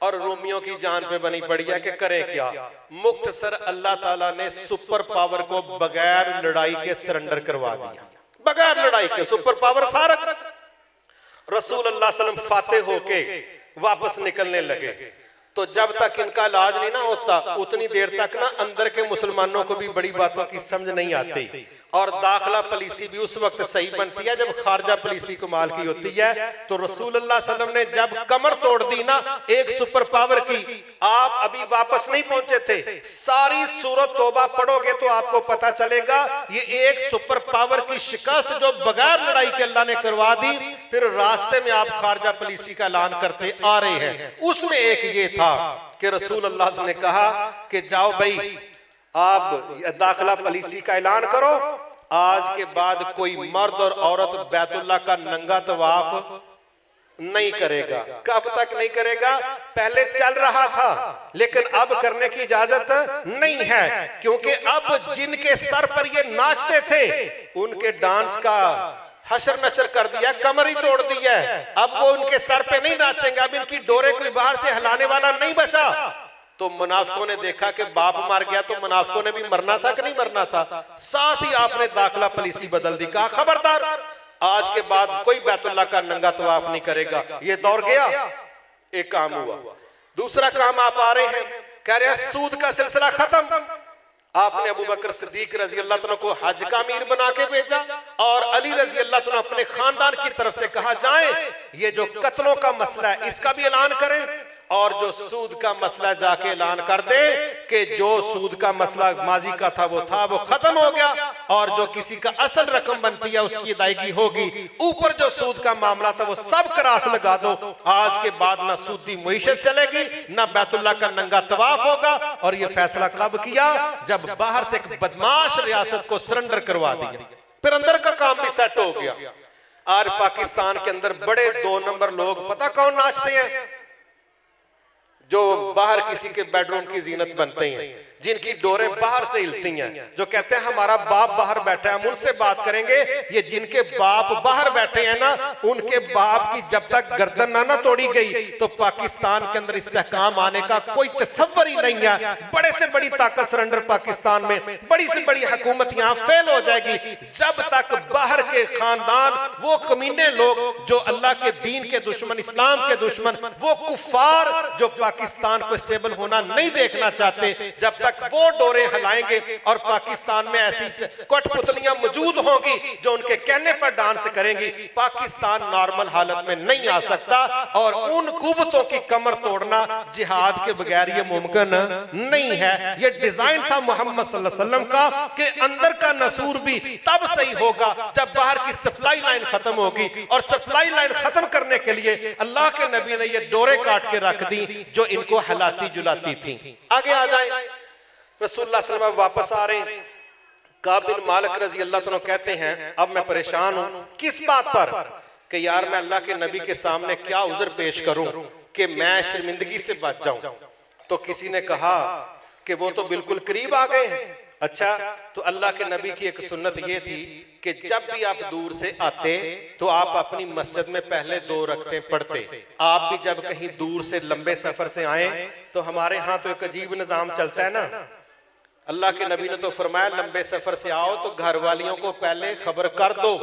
और रोमियों की जान पे बनी पड़ी है कि करें क्या। मुख्तसर अल्लाह ताला ने सुपर पावर को बगैर लड़ाई के सरेंडर करवा दिया। बगैर लड़ाई के सुपर पावर फारग। रसूल अल्लाह सल्लल्लाहु अलैहि वसल्लम फातेह होके वापस निकलने लगे। तो जब तक इनका इलाज नहीं ना होता उतनी देर तक ना अंदर के मुसलमानों को भी बड़ी बातों की समझ नहीं आती, और दाखिला पॉलिसी भी उस वक्त सही बनती है जब खारजा पॉलिसी कमाल की होती है। तो रसूल अल्लाह सल्लल्लाहु अलैहि वसल्लम ने जब कमर तोड़ दी ना एक सुपर पावर की, आप अभी वापस नहीं पहुंचे थे, सारी सूरत तौबा पढ़ोगे तो आपको पता चलेगा ये एक सुपर पावर की शिकस्त जो बगैर लड़ाई के अल्लाह ने करवा दी। फिर रास्ते में आप खारजा पॉलिसी का ऐलान करते आ रहे हैं। उसमें एक ये था कि रसूल अल्लाह ने कहा कि जाओ भाई आप दाखिला पॉलिसी का ऐलान करो, आज के बाद कोई मर्द और औरत बैतुल्लाह का नंगा तवाफ नहीं करेगा। कब तक नहीं करेगा? पहले चल रहा था लेकिन अब करने की इजाजत नहीं है, क्योंकि अब जिनके सर पर ये नाचते थे उनके डांस का हशर नशर कर दिया, कमर ही तोड़ दी है। अब वो उनके सर पे नहीं नाचेंगे, अब इनकी डोरे कोई बाहर से हिलाने वाला नहीं बचा। तो मुनाफिकों ने देखा कि बाप मर गया तो मुनाफिकों ने भी मरना था कि नहीं मरना था। साथ ही आपने दाखिला पॉलिसी बदल दी, कहा खबरदार आज के बाद कोई बैतुल्लाह का नंगा तवाफ नहीं करेगा। ये दौर गया, एक काम हुआ। दूसरा काम आप आ रहे हैं, कह रहे हैं सूद का सिलसिला खत्म। आपने अबू बकर सिद्दीक रजी अल्लाह तआला को हज का अमीर बना के भेजा, और अली रजी अल्लाह तआला अपने खानदान की तरफ से कहा जाए ये जो कत्लों का मसला है इसका भी ऐलान करें, और जो सूद का मसला जाके ऐलान कर दे कि जो सूद का मसला माजी का था वो खत्म हो गया, और जो किसी का असल रकम बनती है उसकी अदायगी होगी। ऊपर जो सूद का मामला था वो सब क्रास लगा दो। आज के बाद ना सूदी मुईशत चलेगी ना बैतुल्लाह का नंगा तवाफ होगा। और ये फैसला कब किया? जब बाहर से एक बदमाश रियासत को सरेंडर करवा दिया। फिर अंदर का काम भी सेट हो गया। आज पाकिस्तान के अंदर बड़े 2 नंबर लोग पता कौन नाचते हैं? जो बाहर किसी के बेडरूम की जीनत बनते हैं, जिनकी डोरें बाहर से हिलती हैं, जो कहते हैं हमारा बाप बाहर बैठा है हम उनसे बात करेंगे। ये जिनके बाप बाहर बैठे हैं ना, उनके बाप की जब तक गर्दन ना तोड़ी गई तो पाकिस्तान के अंदर इस्तेहकाम आने का कोई तसव्वुर ही नहीं है। बड़े से बड़ी ताकत सरेंडर पाकिस्तान में, बड़ी से बड़ी हुकूमत यहाँ फेल हो जाएगी जब तक बाहर के खानदान, वो कमीने लोग जो अल्लाह के दीन के दुश्मन, इस्लाम के दुश्मन, वो कुफार जो पाकिस्तान को स्टेबल होना नहीं देखना चाहते, जब तक वो डोरे हिलाएंगे और पाकिस्तान में ऐसी कठपुतलियां मौजूद होंगी जो उनके कहने पर डांस करेंगी, पाकिस्तान नॉर्मल हालत में नहीं आ सकता। और उन कुव्वतों की कमर तोड़ना जिहाद के बगैर ये मुमकिन नहीं है। ये डिजाइन था मोहम्मद सल्लल्लाहु अलैहि वसल्लम का कि अंदर का नसूर भी तब सही होगा जब बाहर की सप्लाई लाइन खत्म होगी, और सप्लाई लाइन खत्म करने के लिए अल्लाह के नबी ने ये डोरे काट के रख दी जो इनको हिलाती जुलाती थी। आगे आ जाए, रसूलुल्लाह सल्लल्लाहु अलैहि वसल्लम वापस आ रहे हैं। काब बिन मालिक रजी अल्लाह तआला कहते हैं अब मैं परेशान हूं। किस बात पर? कि यार मैं अल्लाह के नबी के सामने क्या उज़र पेश करूं कि मैं शर्मिंदगी से बच जाऊं। तो किसी ने कहा कि वो तो बिल्कुल करीब आ गए हैं। अच्छा, तो अल्लाह के नबी की एक सुन्नत ये थी कि जब भी आप दूर से आते तो आप अपनी मस्जिद में पहले 2 रकतें पढ़ते। आप भी जब कहीं दूर से लंबे सफर से आए तो हमारे यहाँ तो एक अजीब निजाम चलता है ना, अल्लाह के नबी ने तो फरमाया लंबे सफर से आओ तो घर वालियों को पहले खबर कर दो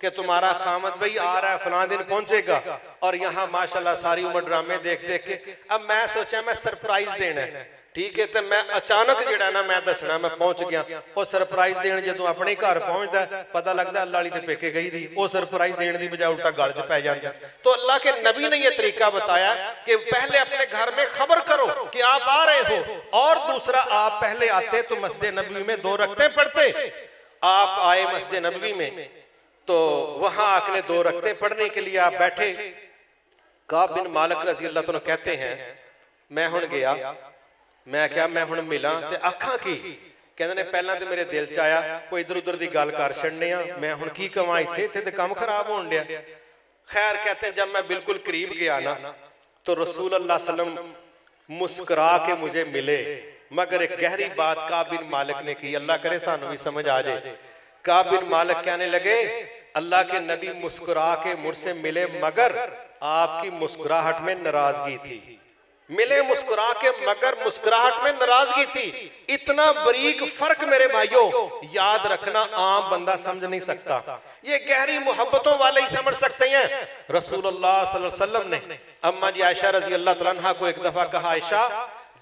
कि तुम्हारा खामद भाई आ रहा है, फलां दिन पहुंचेगा। और यहाँ माशाल्लाह सारी उम्र ड्रामे देख देख के अब मैं सोचा मैं सरप्राइज देना है, ठीक है। तो मैं अचानक जिहड़ा ना मैं दसना मैं पहुंच गया। वो सरप्राइज देण जदों अपने घर पहुंचदा पता लगदा अल्लाह वाली ते पेके गई थी, वो सरप्राइज देण दी बजाय उल्टा गल च पै जांदा। तो अल्लाह के नबी ने यह तरीका बताया कि पहले अपने घर में खबर करो कि आप आ रहे हो, और दूसरा आप पहले आते तो मस्जिद नबवी में 2 रकतें पढ़ते। आप आए मस्जिद नबवी में तो वहां आपने 2 रकते पढ़ने के लिए आप बैठे। काब बिन मालिक रजी अल्लाह तआला कहते हैं मैं हुण गया, मैं क्या मैं हुण मिला ते आखां की, कहते ने पहला तो मेरे दिल च आया कोई इधर उधर की गल कर छड़ने आ, मैं हुण की कवां, इत्थे ते काम खराब होण दिया। खैर कहते हैं जब मैं बिल्कुल करीब गया ना तो रसूल अल्लाह सल्लम मुस्कुरा के मुझे मिले, मगर एक गहरी बात काब बिन मालिक ने की, अल्लाह करे सानू भी समझ आ जाए। काब बिन मालिक कहने लगे अल्लाह के नबी मुस्कुरा के मुझसे मिले मगर आपकी मुस्कुराहट में नाराजगी थी। मिले मुस्कुरा के मगर मुस्कुराहट में नाराजगी थी। इतना बारीक फर्क मेरे भाइयों याद रखना आम बंदा समझ नहीं सकता, ये गहरी मोहब्बतों वाले ही समझ सकते हैं। रसूलुल्लाह सल्लल्लाहु अलैहि वसल्लम ने अम्मा जी आयशा रजी अल्लाह तआला अन्हा को एक दफा कहा, आयशा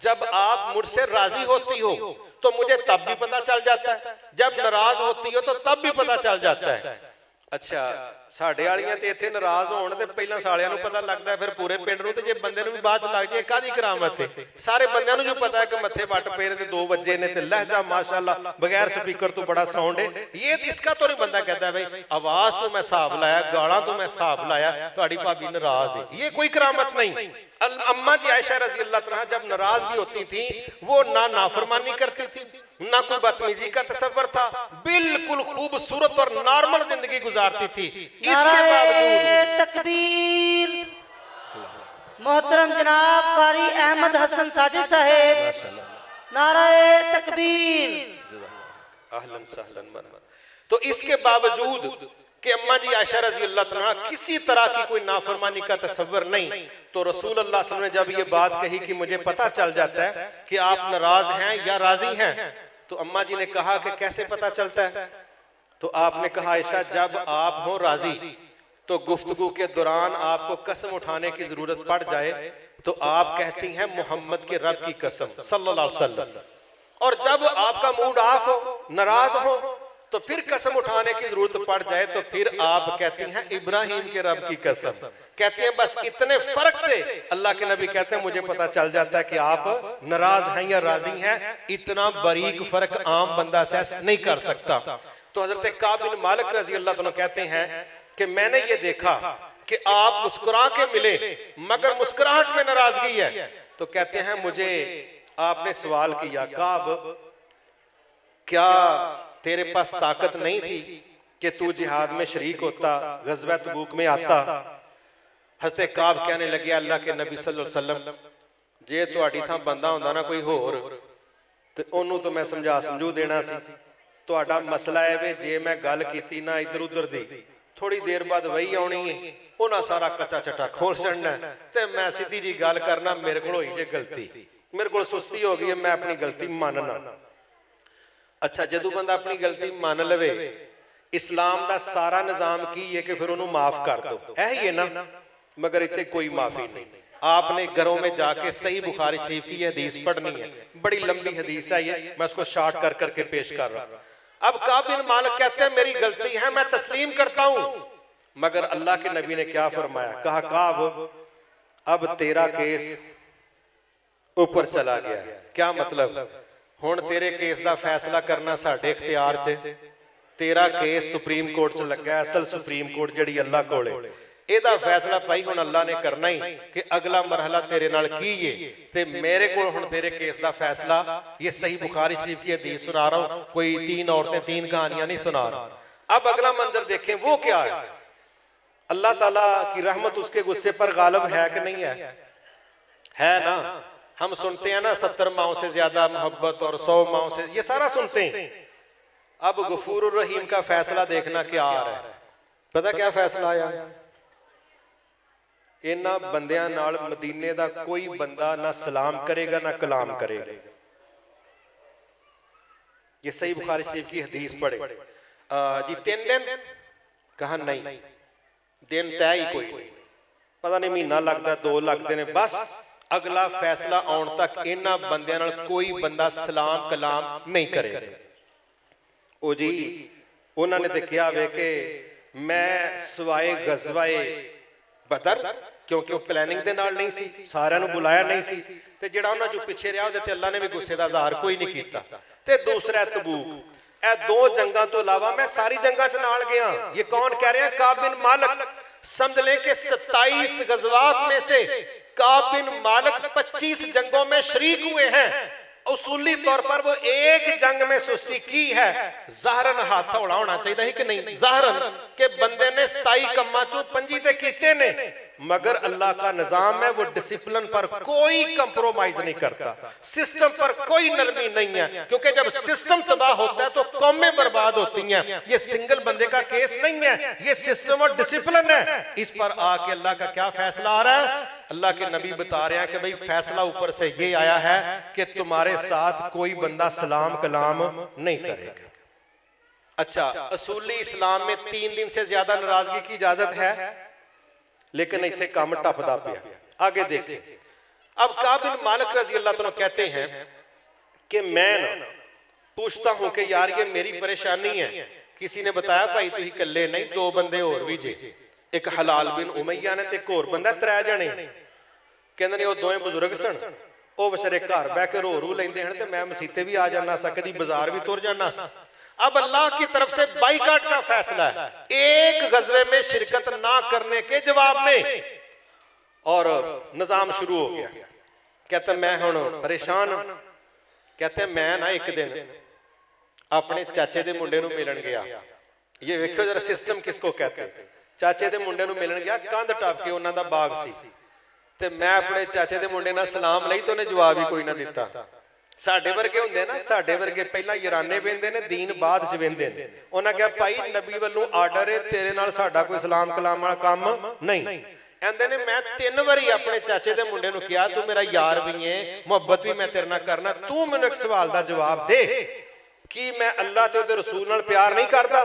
जब आप मुझसे राजी होती हो तो मुझे तब भी पता चल जाता है, जब नाराज होती हो तो तब भी पता चल जाता है। अच्छा साडे वालियां ते इत्थे नाराज होण ते पहिलां सालियां नूं पता लगदा है, फिर पूरे पिंड नूं ते जे बंदे नूं भी बाद च लग जाए कादी करामत है। सारे बंदियां नूं जो पता है कि मत्थे वट पेरे ते 2 वजे ने ते लहजा माशाअल्लाह बगैर स्पीकर तो बड़ा साउंड है। ये इसका तो नहीं बंदा कहता है भाई आवाज तो मैं हिसाब लाया, गाना तो मैं हिसाब लाया, तुहाडी भाभी नाराज है, ये कोई करामत नहीं। अम्मा जी आयशा रजी अल्लाह तआला जब नाराज भी होती थी वो ना नाफरमानी करती थी ना कोई बदतमीजी का तस्वर था, बिल्कुल खूबसूरत और नॉर्मल जिंदगी गुजारती थी। इसके बावजूद तकबीर मोहतरम जनाब कारी अहमद हसन साजिद साहेब, नाराए तकबीर। अहलन सहलन मरहबा। तो इसके बावजूद कि अम्मा जी आयशा रजी अल्लाह तआला किसी तरह की कोई नाफरमानी का तस्वर नहीं, तो रसूल अल्लाह सल्लल्लाहु अलैहि वसल्लम ने जब ये बात कही कि मुझे पता चल जाता है कि आप नाराज हैं या राजी हैं, तो अम्मा जी ने कहा कि कैसे पता चलता है? तो आपने कहा आयशा जब आप हो राजी तो गुफ्तगू के दौरान आपको कसम उठाने की जरूरत पड़ जाए तो आप कहती हैं मोहम्मद के रब की कसम सल्लल्लाहु अलैहि वसल्लम, और जब आपका मूड ऑफ हो नाराज हो तो फिर कसम उठाने की जरूरत पड़ जाए तो फिर आप कहती हैं इब्राहिम के रब की कसम। कहती हैं बस इतने फर्क से अल्लाह के नबी कहते हैं मुझे पता चल जाता है कि आप नाराज हैं या राजी हैं। इतना बारीक फर्क आम बंदा सहस नहीं कर सकता। तो हजरत काब बिन मालिक रजी अल्लाह तआला कहते हैं कि मैंने ये देखा कि आप मुस्कुरा के मिले मगर मुस्कुराहट में नाराजगी है। तो कहते हैं मुझे आपने सवाल किया काब क्या तेरे पास ताकत नहीं थी कि तू जिहाद में शरीक होता, गज़वा तबूक में आता? हज़रत काब कहने लगे अल्लाह के नबी सल्लल्लाहु अलैहि वसल्लम जे तुहाडी थां बंदा हुंदा ना कोई होर ते ओनू तो मैं समझा समझू देना सी। तुहाडा मसला है वे जे मैं गल कीती ना इधर उधर दी थोड़ी देर बाद वही आउणी है उन्हां सारा कच्चा चट्टा खोल छड़ना ते मैं सीधी जी गल करना मेरे कोल होई जे गलती, मेरे कोल सुस्ती हो गई है, मैं अपनी गलती मानना। अच्छा जदों बंदा अपनी गलती मान लवे इस्लाम का सारा निजाम की है कि फिर उन्होंने माफ कर दो, है ही है ना, मगर इतने कोई माफी नहीं। आपने घरों में जाके सही बुखारी शरीफ की हदीस पढ़नी है, बड़ी लंबी हदीस है ये, मैं उसको शॉर्ट कर करके पेश कर रहा हूं। अब काब बिन मालिक कहते हैं मेरी गलती है मैं तस्लीम करता हूं, मगर अल्लाह के नबी ने क्या फरमाया? कहा काब अब तेरा केस ऊपर चला गया। क्या मतलब? हुण तेरे केस का फैसला करना साडे इख्तियार च, तेरा केस सुप्रीम कोर्ट च लगा, असल सुप्रीम कोर्ट जिहड़ी अल्लाह कोले, एदा फैसला भाई हुण अल्लाह ने करना ही कि अगला मरहला तेरे नाल की है। ते मेरे कोल हुण तेरे केस का फैसला, ये सही बुखारी शरीफ की हदीस सुना रहा हूं, कोई 3 औरतें 3 कहानियां नहीं सुना रहा। अब अगला मंजर देखें वो क्या है? अल्लाह ताला की रहमत उसके गुस्से पर गालिब है कि नहीं है? है ना। हम सुनते हैं ना 70 माओं से ज्यादा मोहब्बत और 100 माओं से, ये सारा सुनते हैं। अब गफूर रहीम का फैसला देखना क्या आ रहा है। पता क्या फैसला आया? इन्हां बंदियां नाल मदीने दा कोई बंदा ना सलाम करेगा ना कलाम करेगा। ये सही बुखारी शरीफ की हदीस पढ़े जी। 3 दिन कहा नहीं, दिन तय ही कोई नहीं, पता नहीं महीना लगता 2 लगते ने, बस अगला फैसला आने तक इन्हां बंदियां नाल कोई बंदा सलाम कलाम नहीं करेगा। ओ जी उन्होंने तो कहा वे कि मैं सवाए गज़वाए बदर, क्योंकि वो प्लैनिंग दे नाल नहीं सी, सारियां नूं बुलाया नहीं सी, ते जिहड़ा उन्हां चों पिछे रहा उहदे ते अल्लाह ने भी गुस्से दा इज़हार कोई नहीं कीता। ते दूसरा तबूक, ਇਹ ਦੋ ਜੰਗਾਂ ਤੋਂ ਇਲਾਵਾ मैं सारी जंगा च नाल गया। ये कौन कह रहे हैं? काब बिन मालिक। समझ लें कि 27 गज़वात में से काब बिन मालिक 25 जंगों में शरीक हुए हैं। उसूली तौर पर वो एक जंग में सुस्ती की है। ज़ाहरन हाथ हौला होना चाहिए कि नहीं? ज़ाहरन के बंदे ने 27 कम्मा चो 25 ते कीते ने, मगर अल्लाह का निजाम है, वो डिसिप्लिन पर कोई कंप्रोमाइज नहीं करता, सिस्टम पर कोई नरमी नहीं है। क्योंकि जब सिस्टम तबाह होता है तो कौमें बर्बाद होती हैं। ये सिंगल बंदे का केस नहीं है, ये सिस्टम और डिसिप्लिन है। इस पर आके अल्लाह का क्या फैसला आ रहा है? अल्लाह के नबी बता रहे हैं कि भाई फैसला ऊपर से ये आया है कि तुम्हारे साथ कोई बंदा सलाम कलाम नहीं करेगा। अच्छा, असूली इस्लाम में 3 दिन से ज्यादा नाराजगी की इजाजत है, लेकिन इतने काम टपदा पिया। आगे देखिए, अब काब बिन मालिक रजी अल्लाह तआला कहते हैं कि मैं ना पूछता हूं कि यार ये मेरी परेशानी है। किसी ने बताया भाई तुम इकल्ले नहीं, 2 बंदे और भी जे, एक हलाल बिन उमैया ने ते एक होर बंदा, 3 जने। कहंदे ने वो दोवें बुजुर्ग सन, वो बेचारे घर बह के रो रू लेंदे हन ते मैं मसीते भी आ जाना सा, कदी बाजार भी तुर जाना सा। अब अल्लाह की तरफ से बाइकाट का फैसला है, एक गजवे में शिरकत ना करने के जवाब में, और निजाम शुरू हो गया। कहते मैं हुण परेशान। कहते मैं ना एक दिन अपने चाचे दे मुंडे नूं मिलन गया। ये वेखो जरा सिस्टम किसको कहते हैं। चाचे दे मुंडे नूं मिलन गया, कंध टप के उन्हां दा बाग सी, ते मैं अपने चाचे दे मुंडे नाल सलाम लई तो उन्हें जवाब ही कोई ना दिता। साडे वर्गे हुंदे ना, साडे वर्गे पहला यराने वेंदे ने, दीन बाद च वेंदे ने। उन्हां कहा भाई नबी वल्लों आर्डर है, तेरे नाल साडा कोई सलाम कलाम वाला काम नहीं। कहंदे ने मैं 3 वारी अपने चाचे दे मुंडे नूं कहा तू मेरा यार भी है, मुहब्बत भी मैं तेरे नाल करना, तू मैनूं एक सवाल दा जवाब दे कि मैं अल्लाह ते उहदे रसूल नाल प्यार नहीं करदा।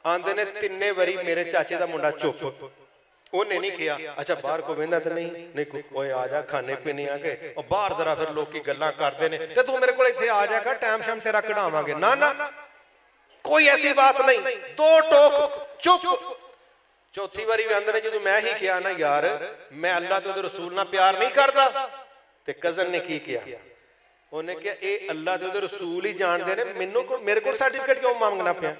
आंदे ने 3 वारी मेरे चाचे दा मुंडा चुप, उन्हें नहीं किया। अच्छा बाहर को वेंदा तो नहीं कोई आ जा, खाने पीने आ गए और बाहर जरा फिर लोग की गल्लां करते ने ते तू मेरे को इत्थे आ जाएगा, टाइम शाम तेरा कढ़ावांगे। ना ना, कोई ऐसी बात नहीं। 2 टोक चुप। चौथी बारी भी आंदे ने जो मैं ही किया ना यार मैं अल्लाह ते उहदे रसूल नाल प्यार नहीं करदा, ते कजन ने की किया, उन्हें कहा ए अल्लाह ते उहदे रसूल ही जानदे ने, मेनू को मेरे को सर्टिफिकेट क्यों मांगना पिया?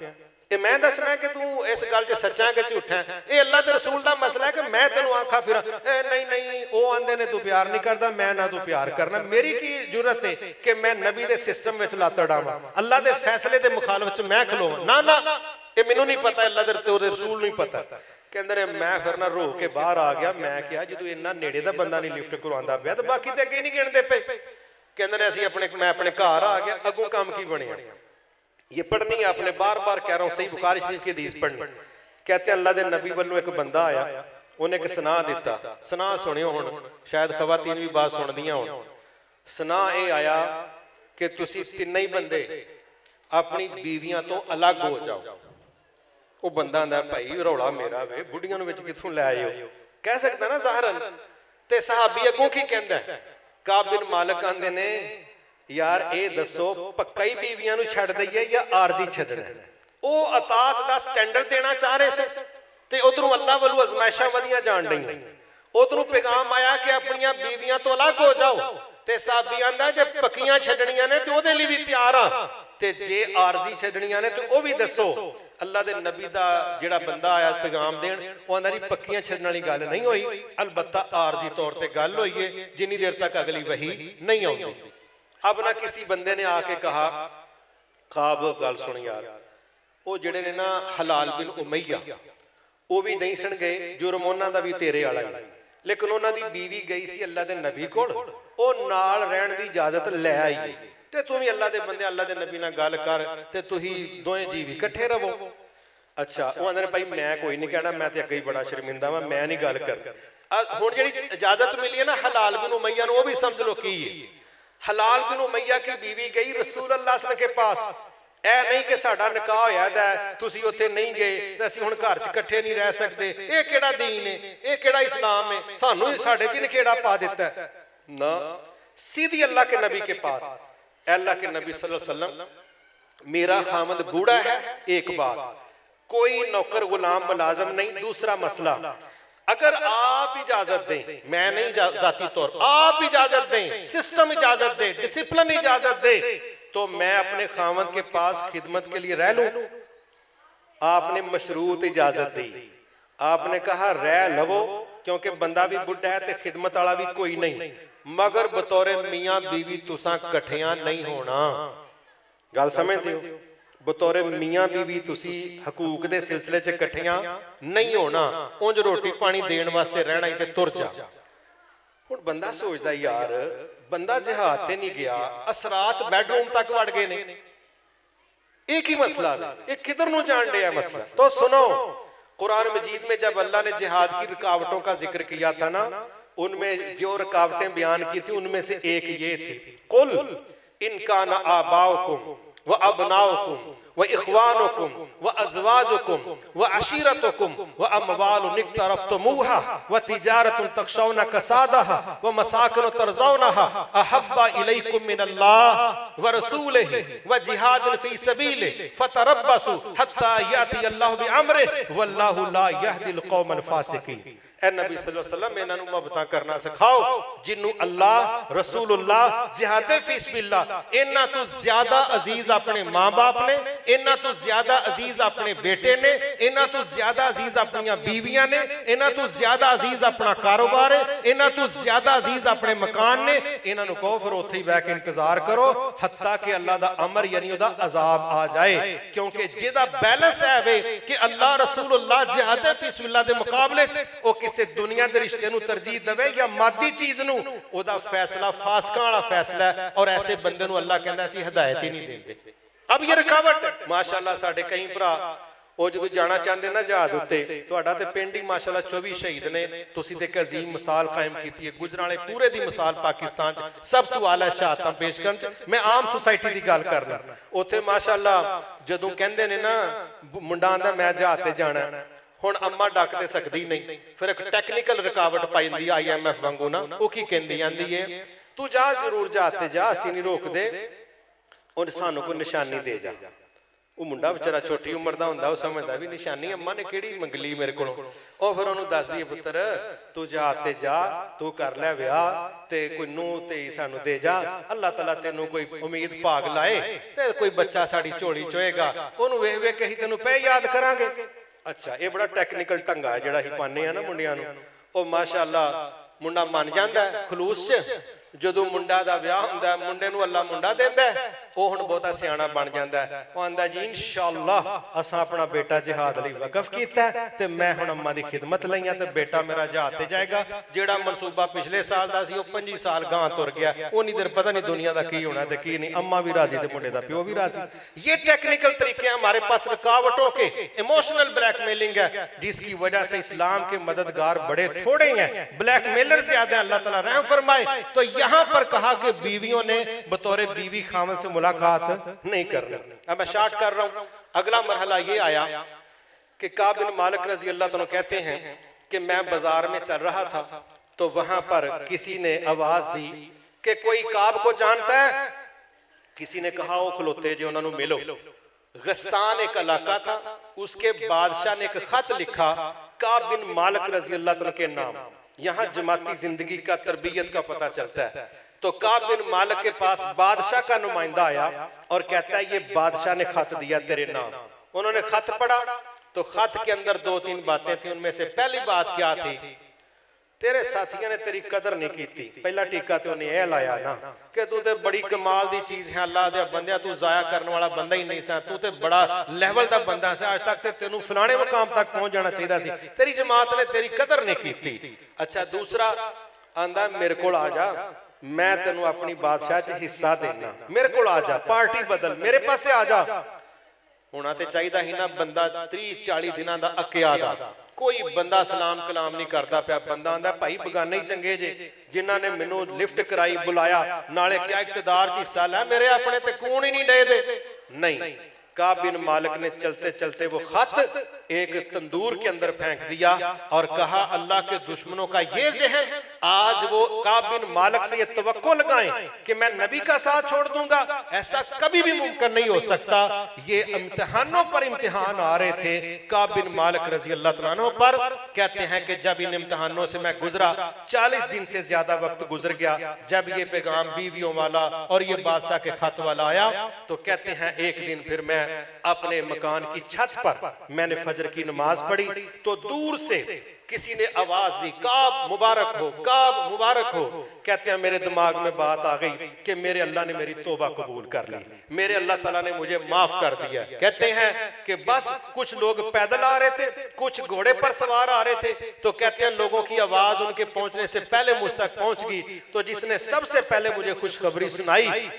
ते मैं दसना कि तू इस गल च सच्चा है कि झूठा है? ये अल्लाह ते रसूल दा मसला है कि मैं तेनू आखा फिरा नहीं वो आंदे ने तू प्यार नहीं करदा, मैं ना तू प्यार करना। मेरी की जरूरत है कि मैं नबी दे सिस्टम विच लत्त डावां, अल्लाह दे फैसले दे मुखालफत च मैं खलोवां? ना ना, ये मैनू नहीं पता, अल्लाह दे ते रसूल नहीं पता। कहंदे ने मैं फिर ना रो के बाहर आ गया। मैं कहा जो इन्ना नेड़े दा बंदा नहीं लिफ्ट करवांदा पिया ते बाकी ते अगे नहीं गिणदे पे। कहंदे ने असीं अपने मैं अपने घर आ गया, अगों काम की बनिया? ये पढ़नी है आपने, बार बार कह रहा हूं, सही बुखारी शरीफ की हदीस पढ़नी। कहते अल्लाह दे नबी वालों एक बंदा आया, उन्हें एक सना दिता। सना सुनियो हुण, शायद खवातीन भी बात सुनदियां होण। सना ये आया कि तुसी 3 ही बंदे अपनी बीवियां तो अलग हो जाओ। वो बंदा आंदा भाई रौला मेरा वे, बुढ़ियां नूं विच कित्थों लै आए हो? कह सकदा ना ज़ाहरन। ते सहाबी अगों की कहंदा है? काब बिन मालिक आंदे ने यार ये दसो पक्का ही बीवियां नूं छड्ड दईए या आरजी छड्डना है? वो अतात दा स्टैंडर्ड देना चाह रहे थे, ते उधरों अल्लाह वालों अजमाइशां वधियां जाण रही। उधरों पैगाम आया कि अपनियां बीवियां तो अलग हो जाओ। ते साहबी आंदा जे पक्कियां छड्डणियां ने ते ओहदे लई भी तैयार आ, ते जे आरजी छड्डणियां ने ते ओह भी दसो। अल्लाह दे नबी दा जिहड़ा बंदा आया पैगाम देण, वो आंदा जी पक्कियां छड्डण वाली गल नहीं होई, अलबत्ता आरजी तौर ते गल होई है जिन्नी देर तक अगली वही नहीं आउंदी। अब ना किसी बंदे ने आके कहा काब गल सुन यार, वो जिहड़े ने ना हलाल बिन उमैया वो भी नहीं सन गए, जुर्म उन्हां दा भी तेरे वाला ही, लेकिन उन्हां दी बीवी गई सी अल्लाह दे नबी कोल, वो नाल रहण दी इजाजत लै आई। ते तू भी अल्लाह दे बंदे अल्लाह दे नबी नाल गल कर ते तुही दोए जी भी इकट्ठे रहो। अच्छा वो आंदे ने भाई मैं कोई नहीं कहना, मैं ते अगे ही बड़ा शर्मिंदा वां, मैं नहीं गल कर। हुण जिहड़ी इजाजत मिली है ना हलाल बिन उमैया नूं, वो भी समझ लो की है। हलाल बिन उमैया की बीवी गई रसूल अल्लाह सल्लल्लाहु अलैहि वसल्लम के पास। ऐ नहीं कि साडा निकाह होया दा तुसी उत्थे नहीं गए ते असीं हुण घर च इकट्ठे नहीं रह सकदे, ये किहड़ा दीन है, ये किहड़ा इस्लाम है, सानू साडे च नखेड़ा पा दिता है ना। सीधी अल्लाह के नबी के पास, अल्लाह के नबी सल्लल्लाहु अलैहि वसल्लम मेरा खामद बूढ़ा है, एक बात, कोई नौकर गुलाम मुलाजम नहीं। दूसरा मसला, अगर आप इजाजत दें, मैं नहीं जाती तौर, आप इजाजत दें, सिस्टम इजाजत दे, डिसिप्लिन इजाजत दे तो मैं अपने खामद के पास खिदमत के लिए रह लूं? आपने मशरूत इजाजत दी। आपने कहा रह लवो, क्योंकि बंदा भी बुढ़ा है ते खिदमत वाला भी कोई नहीं, मगर बतौरे मियां बीवी तुसां कठियां नहीं होना। गल समझदे हो? बतौरे मियां बीवी तुसी हकूक दे सिलसिले च कठियां नहीं होना, उंज रोटी पानी देण वास्ते रहना ही ते तुर जा। हुण बंदा सोचदा यार बंदा जिहाद ते नहीं गया, असरात बेडरूम तक वड़ गए ने, एक ही मसला है, एक किधर नु जान दिया मसला। तो सुनो, कुरान मजीद में जब अल्लाह ने जिहाद की रुकावटों का जिक्र किया था ना, उनमें जो रुकावटें बयान की थी उनमें से एक ये थी, कुल इनकान आबाउकुम व अबनाउकुम व इख्वानुकुम व अज़वाजुकुम व अशीरतुकुम व अमवालुन इक्तरफ्तुमूहा व तिजारतुन तखशौना कसादहा व मसाकिन तर्ज़ौनहा अहब्बा इलैकुम मिनल्लाह व रसूलिही व जिहादिन फी सबीलिही फतरब्बसू हत्ता याति अल्लाहु बिअम्रिही वल्लाहु ला यहदिल कौमल फासिकीन। ए नबी सल्लल्लाहु अलैहि वसल्लम इन्हां नूं मुहब्बतां करना सिखाओ जिन्नू अल्लाह रसूलुल्लाह जिहादे फी सबिल्लाह इन्हां तो ज्यादा अजीज अपने मां बाप ने, इन्हां तो ज्यादा अजीज अपने बेटे ने, इन्हां तो ज्यादा अजीज अपनी बीवियां ने, इन्हां तो ज्यादा अजीज अपना कारोबार है, इन्हां तो ज्यादा अजीज अपने मकान ने। इन्हां नूं कहो फिर उत्थे ही बैठ के इंतजार करो हत्ता कि अल्लाह दा अमर यानी उहदा अजाब आ जाए, क्योंकि जिहदा बैलेंस है वे कि अल्लाह रसूलुल्लाह जिहादे फी सबिल्लाह दे मुकाबले च किसी दुनिया के रिश्ते नूं तरजीह देवे या मादी चीज नूं, ओदा फैसला फासकां वाला फैसला है, और ऐसे बंदे नूं अल्लाह कहंदा सी हिदायत ही नहीं देंदे। अब ये रुकावट माशाअल्लाह साडे कई भरा ਉਹ ਜਦੋਂ ਜਾਣਾ ਚਾਹੁੰਦੇ ਨਾ ਜਹਾਜ਼ ਉੱਤੇ, ਤੁਹਾਡਾ ਤੇ ਪਿੰਡ ਹੀ ਮਾਸ਼ਾਅੱਲਾ 24 ਸ਼ਹੀਦ ਨੇ, ਤੁਸੀਂ ਤੇ ਇੱਕ ਅਜ਼ੀਮ ਮਿਸਾਲ ਕਾਇਮ ਕੀਤੀ ਹੈ, ਗੁਜਰਾਂਵਾਲੇ ਪੂਰੇ ਦੀ ਮਿਸਾਲ ਪਾਕਿਸਤਾਨ 'ਚ ਸਭ ਤੋਂ ਆਲਾ ਸ਼ਹਾਦਤਾਂ ਪੇਸ਼ ਕਰਨ 'ਚ। ਮੈਂ ਆਮ ਸੁਸਾਇਟੀ ਦੀ ਗੱਲ ਕਰਨਾ, ਉੱਥੇ ਮਾਸ਼ਾਅੱਲਾ ਜਦੋਂ ਕਹਿੰਦੇ ਨੇ ਨਾ ਮੁੰਡਾ ਆਂਦਾ ਮੈਂ ਜਹਾਜ਼ ਤੇ ਜਾਣਾ, ਹੁਣ ਅੰਮਾ ਡੱਕ ਤੇ ਸਕਦੀ ਨਹੀਂ, ਫਿਰ ਇੱਕ ਟੈਕਨੀਕਲ ਰੁਕਾਵਟ ਪਾਈ ਜਾਂਦੀ IMF ਵਾਂਗੂ ਨਾ, ਉਹ ਕੀ ਕਹਿੰਦੀ ਜਾਂਦੀ ਹੈ, ਤੂੰ ਜਾ ਜ਼ਰੂਰ ਜਹਾਜ਼ ਤੇ ਜਾ, ਅਸੀਂ ਨਹੀਂ ਰੋਕਦੇ, ਉਹ ਸਾਨੂੰ ਕੋਈ ਨਿਸ਼ਾਨੀ ਦੇ ਜਾ। ਉਹ ਮੁੰਡਾ ਵਿਚਾਰਾ ਛੋਟੀ ਉਮਰ ਦਾ ਹੁੰਦਾ, ਉਹ ਸਮਝਦਾ ਵੀ ਨਿਸ਼ਾਨੀ ਅੰਮਾ ਨੇ ਕਿਹੜੀ ਮੰਗਲੀ ਮੇਰੇ ਕੋਲੋਂ। ਉਹ ਫਿਰ ਉਹਨੂੰ ਦੱਸਦੀ ਹੈ ਪੁੱਤਰ ਤੂੰ ਜਹਾਜ਼ ਤੇ ਜਾ, ਤੂੰ ਕਰ ਲੈ ਵਿਆਹ ਤੇ ਕੋਈ ਨੂੰਹ ਤੇ ਸਾਨੂੰ ਦੇ ਜਾ, ਅੱਲਾਹ ਤਾਲਾ ਤੈਨੂੰ ਕੋਈ ਉਮੀਦ ਭਾਗ ਲਾਏ ਤੇ ਕੋਈ ਬੱਚਾ ਸਾਡੀ ਝੋਲੀ ਚੋਏਗਾ, ਉਹਨੂੰ ਵੇਖ ਵੇਖ ਕੇ ਅਸੀਂ ਤੈਨੂੰ ਪੈ ਯਾਦ ਕਰਾਂਗੇ। अच्छा ये बड़ा टैक्नीकल ढंगा है जिहड़ा असीं पाने आ ना मुंडियां नूं। ओ माशाअल्लाह मुंडा मन जांदा है खलूस च, ਜਦੋਂ ਮੁੰਡਾ ਦਾ ਵਿਆਹ ਹੁੰਦਾ ਮੁੰਡੇ ਨੂੰ ਅੱਲਾ ਮੁੰਡਾ ਦਿੰਦਾ, ਉਹ ਹੁਣ ਬਹੁਤਾ ਸਿਆਣਾ ਬਣ ਜਾਂਦਾ, ਉਹ ਆਂਦਾ ਜੀ ਇਨਸ਼ਾਅੱਲਾ ਅਸਾਂ ਆਪਣਾ ਬੇਟਾ ਜਿਹਾਦ ਲਈ ਵਕਫ ਕੀਤਾ ਤੇ ਮੈਂ ਹੁਣ ਅੰਮਾ ਦੀ ਖਿਦਮਤ ਲਈਆਂ ਤੇ ਬੇਟਾ ਮੇਰਾ ਜਹਾਦ ਤੇ ਜਾਏਗਾ। ਜਿਹੜਾ ਮਨਸੂਬਾ ਪਿਛਲੇ ਸਾਲ ਦਾ ਸੀ ਉਹ 25 ਸਾਲ ਗਾਂ ਤੁਰ ਗਿਆ, ਉਨੀ ਦੇਰ ਪਤਾ नहीं दुनिया का की होना ते की नहीं। अम्मा भी राजी ते मुंडे दा प्यो भी राजी। ये टेक्निकल तरीके हमारे पास रुकावटों के इमोशनल ब्लैकमेलिंग है, जिसकी वजह से इस्लाम के मददगार बड़े थोड़े हैं, ब्लैकमेलर ज्यादा है। अल्लाह ताला रहम फरमाए। तो यहां पर कहा कि बीवियों ने बतौर बीवी खामन से मुलाकात नहीं करनी। अब मैं शार्ट कर रहा हूं। अगला मरहला ये आया कि काब बिन मालिक रजी अल्लाह तआला कहते हैं कि मैं बाजार में चल रहा था तो वहां पर किसी ने आवाज दी कि कोई काब को जानता है। किसी ने कहा ओ खलोते जो उन्होंने मिलो। गस्सान एक इलाका था, उसके बादशाह ने एक खत लिखा काब बिन मालिक रजी अल्लाह तआला के नाम। यहाँ जमाती जिंदगी का तरबियत का पता चलता है। तो काब बिन मालिक के पास बादशाह का नुमाइंदा आया और कहता है ये बादशाह ने खत दिया तेरे नाम। उन्होंने खत पढ़ा तो खत के अंदर 2-3 बातें थी। उनमें से पहली बात क्या थी, तेरे साथियों ने तेरी कदर नहीं की थी। पहला टीका तो उन्हें यह लाया ना कि तू तो बड़ी कमाल दी चीज है, अल्लाह दे बंदे तू जाया करने वाला बंदा ही नहीं सा, तू तो बड़ा लेवल का बंदा से, आज तक तेनू फलाने मुकाम तक पहुंच जाना चाहिए सी, तेरी जमात ने तेरी कदर नहीं की थी। अच्छा दूसरा आंदा मेरे को आ जा, मैं तेनू अपनी बादशाह च हिस्सा देना, मेरे को आ जा, पार्टी बदल, मेरे पास आ जा। होना तो चाहिए ही ना बंदा 30-40 दिनों का अकिया दा, कोई बंदा सलाम कलाम नहीं करता पाया। बंदा आंदा भाई बगाने ही चंगे जे जिन्हां ने मैनू लिफ्ट कराई बुलाया, नाले क्या इकतदार च हिस्सा लै, मेरे अपने ते कून ही नहीं डे दे। नहीं, काब बिन मालिक ने चलते चलते वो खत एक तंदूर के अंदर फेंक दिया और कहा अल्लाह के दुश्मनों का ये जहन, आज वो काब बिन मालिक से ये तवक्को लगाएं कि मैं नबी का साथ छोड़ दूंगा, ऐसा कभी भी मुमकिन नहीं हो सकता। ये इम्तिहानों पर इम्तिहान आ रहे थे काब बिन मालिक रजी अल्लाह तआला अन्हु पर। कहते हैं कि जब इन इम्तिहानों से मैं गुजरा, 40 दिन से ज्यादा वक्त गुजर गया, जब ये पैगाम बीवियों वाला और ये बादशाह के खत वाला आया, तो कहते हैं एक दिन फिर मैं अपने मकान की छत पर मैंने फजर की नमाज पढ़ी, तो दूर से किसी ने आवाज दी, काब मुबारक हो, काब मुबारक हो। कहते हैं मेरे दिमाग में बात आ गई कि मेरे अल्लाह ने मेरी तौबा कबूल कर ली, मेरे अल्लाह ताला ने मुझे माफ कर दिया। कहते हैं कि बस कुछ लोग पैदल आ रहे थे, कुछ घोड़े पर सवार आ रहे थे, तो कहते हैं लोगों की आवाज उनके पहुंचने से पहले मुझ तक पहुंच गई। तो जिसने सबसे पहले मुझे खुशखबरी सुनाई,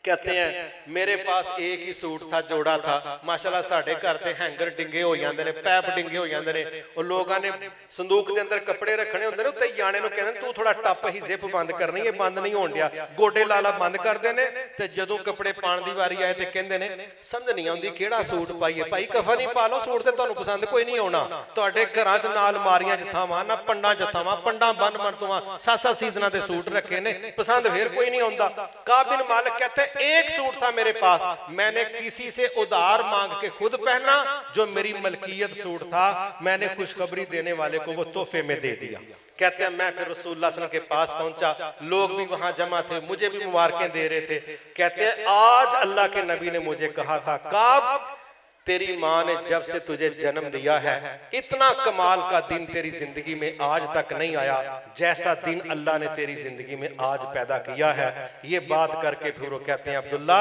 कहते हैं मेरे पास एक ही सूट था, जोड़ा था। माशाल्लाह साडे घर ते हैंगर डिंगे हो जांदे ने, पैप डिंगे हो जांदे ने, और लोगों ने संदूक के अंदर कपड़े रखने होंदे ने, उत्ते जाने नु कहंदे तू थोड़ा टप ही जिप बंद करनी है, बंद नहीं होण दिया, गोडे लाला बंद करदे ने। ते जदों कपड़े पाण दी वारी आए ते कहंदे ने समझ नहीं आउंदी किहड़ा सूट पाईए, भाई कफन ही पा लो, सूट ते तुहानू पसंद कोई नहीं आउणा। तुहाडे घरां च ना अलमारियां जथावां ना पंडां जथावां, पंडां बन बन तों 7-7 सीजनां दे सूट रखे ने, पसंद फिर कोई नहीं आउंदा। काब बिन मालिक कहते एक सूट था मेरे पास, मैंने किसी से उधार मांग के खुद पहना, जो मेरी मलकियत सूट था मैंने खुशखबरी देने वाले को वो तोहफे में दे दिया। कहते हैं मैं फिर रसूलुल्लाह सल्लल्लाहु अलैहि वसल्लम के पास पहुंचा, लोग भी वहां जमा थे, मुझे भी मुबारकें दे रहे थे। कहते हैं आज अल्लाह के नबी ने मुझे कहा था, काब तेरी माँ ने जब से तुझे जन्म दिया है, इतना कमाल का दिन तेरी जिंदगी में आज तक नहीं आया जैसा दिन अल्लाह ने तेरी जिंदगी में आज पैदा किया है। ये बात करके फिर वो कहते हैं अब्दुल्ला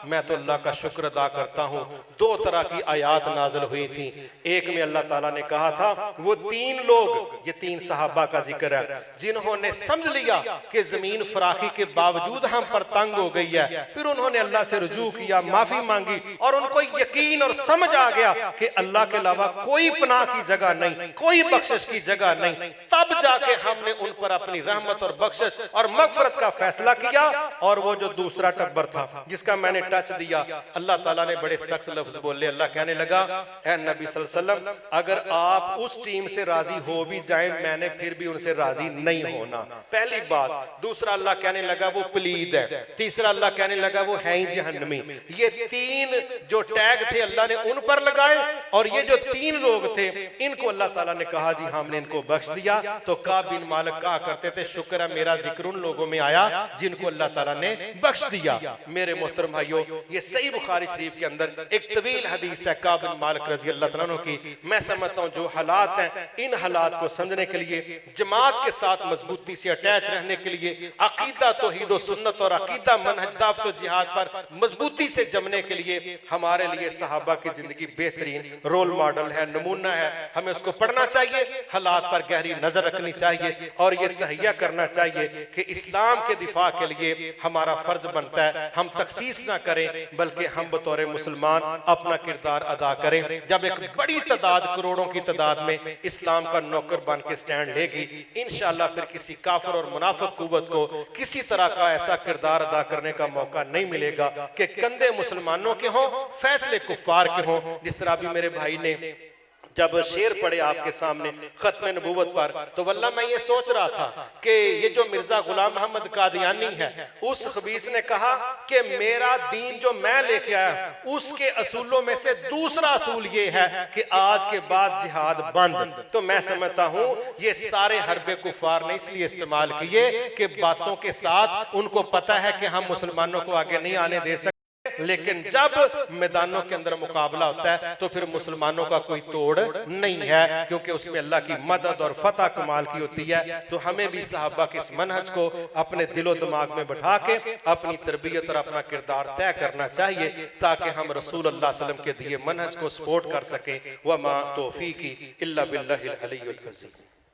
मैं तो अल्लाह का शुक्र अदा करता हूँ, 2 तरह की आयात नाज़िल हुई थी। एक में अल्लाह ताला ने कहा था वो 3 लोग, ये 3 सहाबा का जिक्र है, जिन्होंने समझ लिया कि जमीन फराखी के बावजूद हम पर तंग हो गई है, फिर उन्होंने अल्लाह से रुजू किया, माफी मांगी, और उनको यकीन और समझ आ गया कि अल्लाह के अलावा कोई पनाह की जगह नहीं, कोई बख्शिश की जगह नहीं। तब जाके हमने उन पर अपनी रहमत और बख्शिश और मगफरत का फैसला किया। और वो जो दूसरा टब्बर था जिसका मैंने टच दिया, अल्लाह ताला ने बड़े सख्त लफ्ज बोले। अल्लाह कहने लगा ऐ नबी सल्लल्लाहु अलैहि वसल्लम, अगर आप उस टीम से राजी हो भी जाए, मैंने फिर भी उनसे राजी नहीं होना, पहली बात। दूसरा अल्लाह कहने लगा वो पलीद है। तीसरा अल्लाह कहने लगा वो है ही जहन्नमी। ये 3 जो टैग थे अल्लाह ने उन पर लगाए, और ये जो 3 लोग थे इनको अल्लाह ताला ने कहा जी हमने इनको बख्श दिया। तो काब बिन मालिक कहा करते थे शुक्र है मेरा जिक्र उन लोगों में आया जिनको अल्लाह ताला ने बख्श दिया। मेरे मोहतरम भाइयों, ये सही बुखारी शरीफ के अंदर एक तवील हदीस है काब बिन मालिक रजी अल्लाह तआला अन्हु की। मैं समझता हूँ जो हालात हैं, इन हालात को समझने के लिए, जमात के साथ मजबूती से अटैच रहने के लिए, अकीदा तौहीद व सुन्नत और अकीदा मनहज दावत व जिहाद पर मजबूती से जमने के लिए हमारे लिए सहाबा की जिंदगी बेहतरीन रोल मॉडल है, नमूना है। हमें उसको पढ़ना चाहिए, हालात पर गहरी नजर रखनी चाहिए, और ये तहैया करना चाहिए कि इस्लाम के दिफा के लिए हमारा फर्ज बनता है हम तखसीस ना करें, बल्कि हम बतौर मुसलमान अपना किरदार अदा करें। जब एक बड़ी तादाद, करोड़ों की तादाद में इस्लाम का नौकर बन के स्टैंड लेगी, इंशाअल्लाह फिर किसी काफिर और मुनाफिक कुव्वत को किसी तरह का ऐसा किरदार अदा करने का मौका नहीं मिलेगा कि कंधे मुसलमानों के हों, फैसले कुफार के हों। जिस तरह अभी मेरे भाई ने जब शेर पढ़े आपके सामने खत्म नबूवत पर, तो वल्लाह मैं ये सोच रहा था कि ये जो मिर्जा गुलाम मोहम्मद कादियानी है, उस खबीस ने कहा कि मेरा दीन जो मैं लेके आया उसके असूलों में से दूसरा असूल ये है कि आज के बाद जिहाद बंद। तो मैं समझता हूँ ये सारे हरबे कुफार ने इसलिए इस्तेमाल किए कि बातों के साथ उनको पता है कि हम मुसलमानों को आगे नहीं आने दे सकते, लेकिन जब मैदानों के अंदर मुकाबला होता है तो फिर मुसलमानों का कोई तोड़ नहीं है, क्योंकि उसमें अल्लाह की मदद और फतह कमाल की होती है। तो हमें भी सहाबा के इस मनहज को अपने दिलो दिमाग में बैठा के अपनी तरबियत और अपना किरदार तय करना चाहिए, ताकि हम रसूल अल्लाह सल्लल्लाहु अलैहि वसल्लम के दिए मनहज को सपोर्ट कर सकें। वमा तौफीकी इल्ला बिल्लाहिल अलिय्युल अज़ीम।